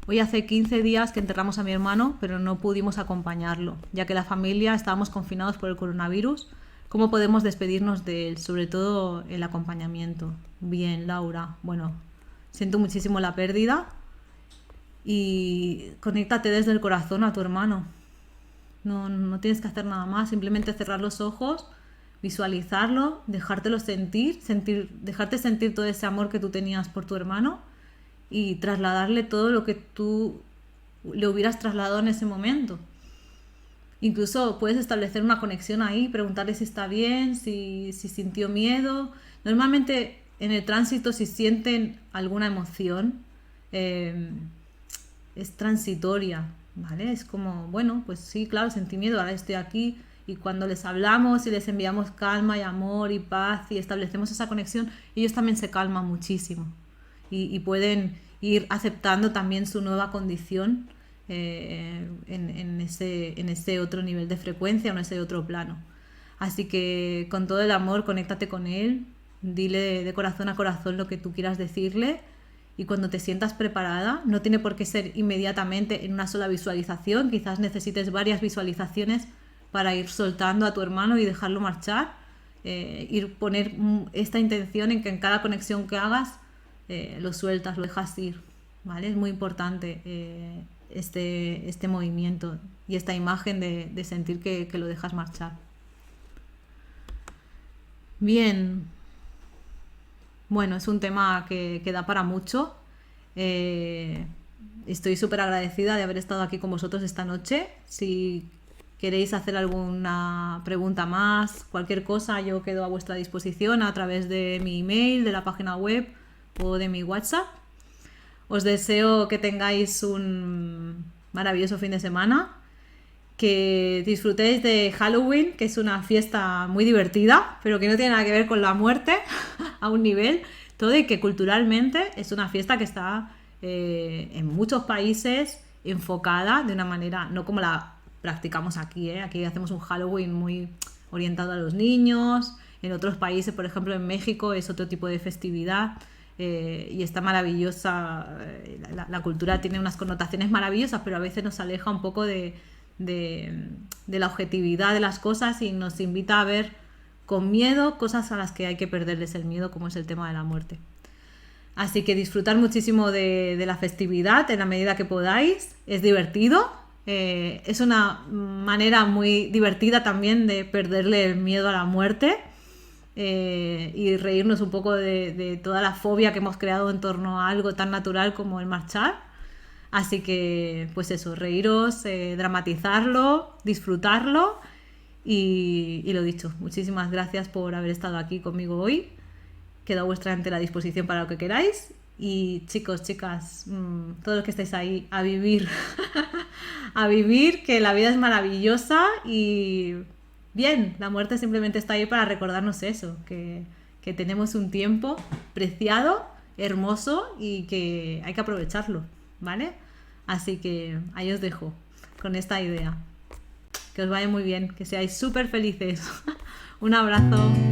Hoy hace 15 días que enterramos a mi hermano, pero no pudimos acompañarlo, ya que la familia estábamos confinados por el coronavirus. ¿Cómo podemos despedirnos de él? Sobre todo el acompañamiento. Bien, Laura. Bueno, siento muchísimo la pérdida y conéctate desde el corazón a tu hermano. No tienes que hacer nada más, simplemente cerrar los ojos, visualizarlo, dejártelo sentir, dejarte sentir todo ese amor que tú tenías por tu hermano y trasladarle todo lo que tú le hubieras trasladado en ese momento. Incluso puedes establecer una conexión ahí, preguntarle si está bien, si sintió miedo. Normalmente en el tránsito, si sienten alguna emoción, es transitoria, ¿vale? Es como, bueno, pues sí, claro, sentí miedo, ahora estoy aquí. Y cuando les hablamos y les enviamos calma y amor y paz y establecemos esa conexión, ellos también se calman muchísimo y pueden ir aceptando también su nueva condición. En ese otro nivel de frecuencia o en ese otro plano. Así que con todo el amor, conéctate con él, dile de corazón a corazón lo que tú quieras decirle y cuando te sientas preparada, no tiene por qué ser inmediatamente en una sola visualización, quizás necesites varias visualizaciones para ir soltando a tu hermano y dejarlo marchar, poner esta intención en que en cada conexión que hagas lo sueltas, lo dejas ir, ¿vale? Es muy importante este movimiento y esta imagen de sentir que lo dejas marchar. Bien, bueno, es un tema que da para mucho. Estoy súper agradecida de haber estado aquí con vosotros esta noche. Si queréis hacer alguna pregunta más, cualquier cosa, yo quedo a vuestra disposición a través de mi email, de la página web o de mi WhatsApp. Os deseo que tengáis un maravilloso fin de semana, que disfrutéis de Halloween, que es una fiesta muy divertida, pero que no tiene nada que ver con la muerte a un nivel, todo, y que culturalmente es una fiesta que está en muchos países enfocada de una manera, no como la practicamos aquí, aquí hacemos un Halloween muy orientado a los niños, en otros países, por ejemplo en México, es otro tipo de festividad. Y está maravillosa, la cultura tiene unas connotaciones maravillosas, pero a veces nos aleja un poco de la objetividad de las cosas y nos invita a ver con miedo cosas a las que hay que perderles el miedo, como es el tema de la muerte. Así que disfrutar muchísimo de la festividad en la medida que podáis, es divertido, es una manera muy divertida también de perderle el miedo a la muerte. Y reírnos un poco de toda la fobia que hemos creado en torno a algo tan natural como el marchar. Así que, pues eso, reíros, dramatizarlo, disfrutarlo y lo dicho, muchísimas gracias por haber estado aquí conmigo hoy. Quedo a vuestra entera disposición para lo que queráis. Y chicos, chicas, todos los que estáis ahí, a vivir, a vivir, que la vida es maravillosa y... Bien, la muerte simplemente está ahí para recordarnos eso, que tenemos un tiempo preciado, hermoso y que hay que aprovecharlo, ¿vale? Así que ahí os dejo con esta idea. Que os vaya muy bien, que seáis súper felices. Un abrazo.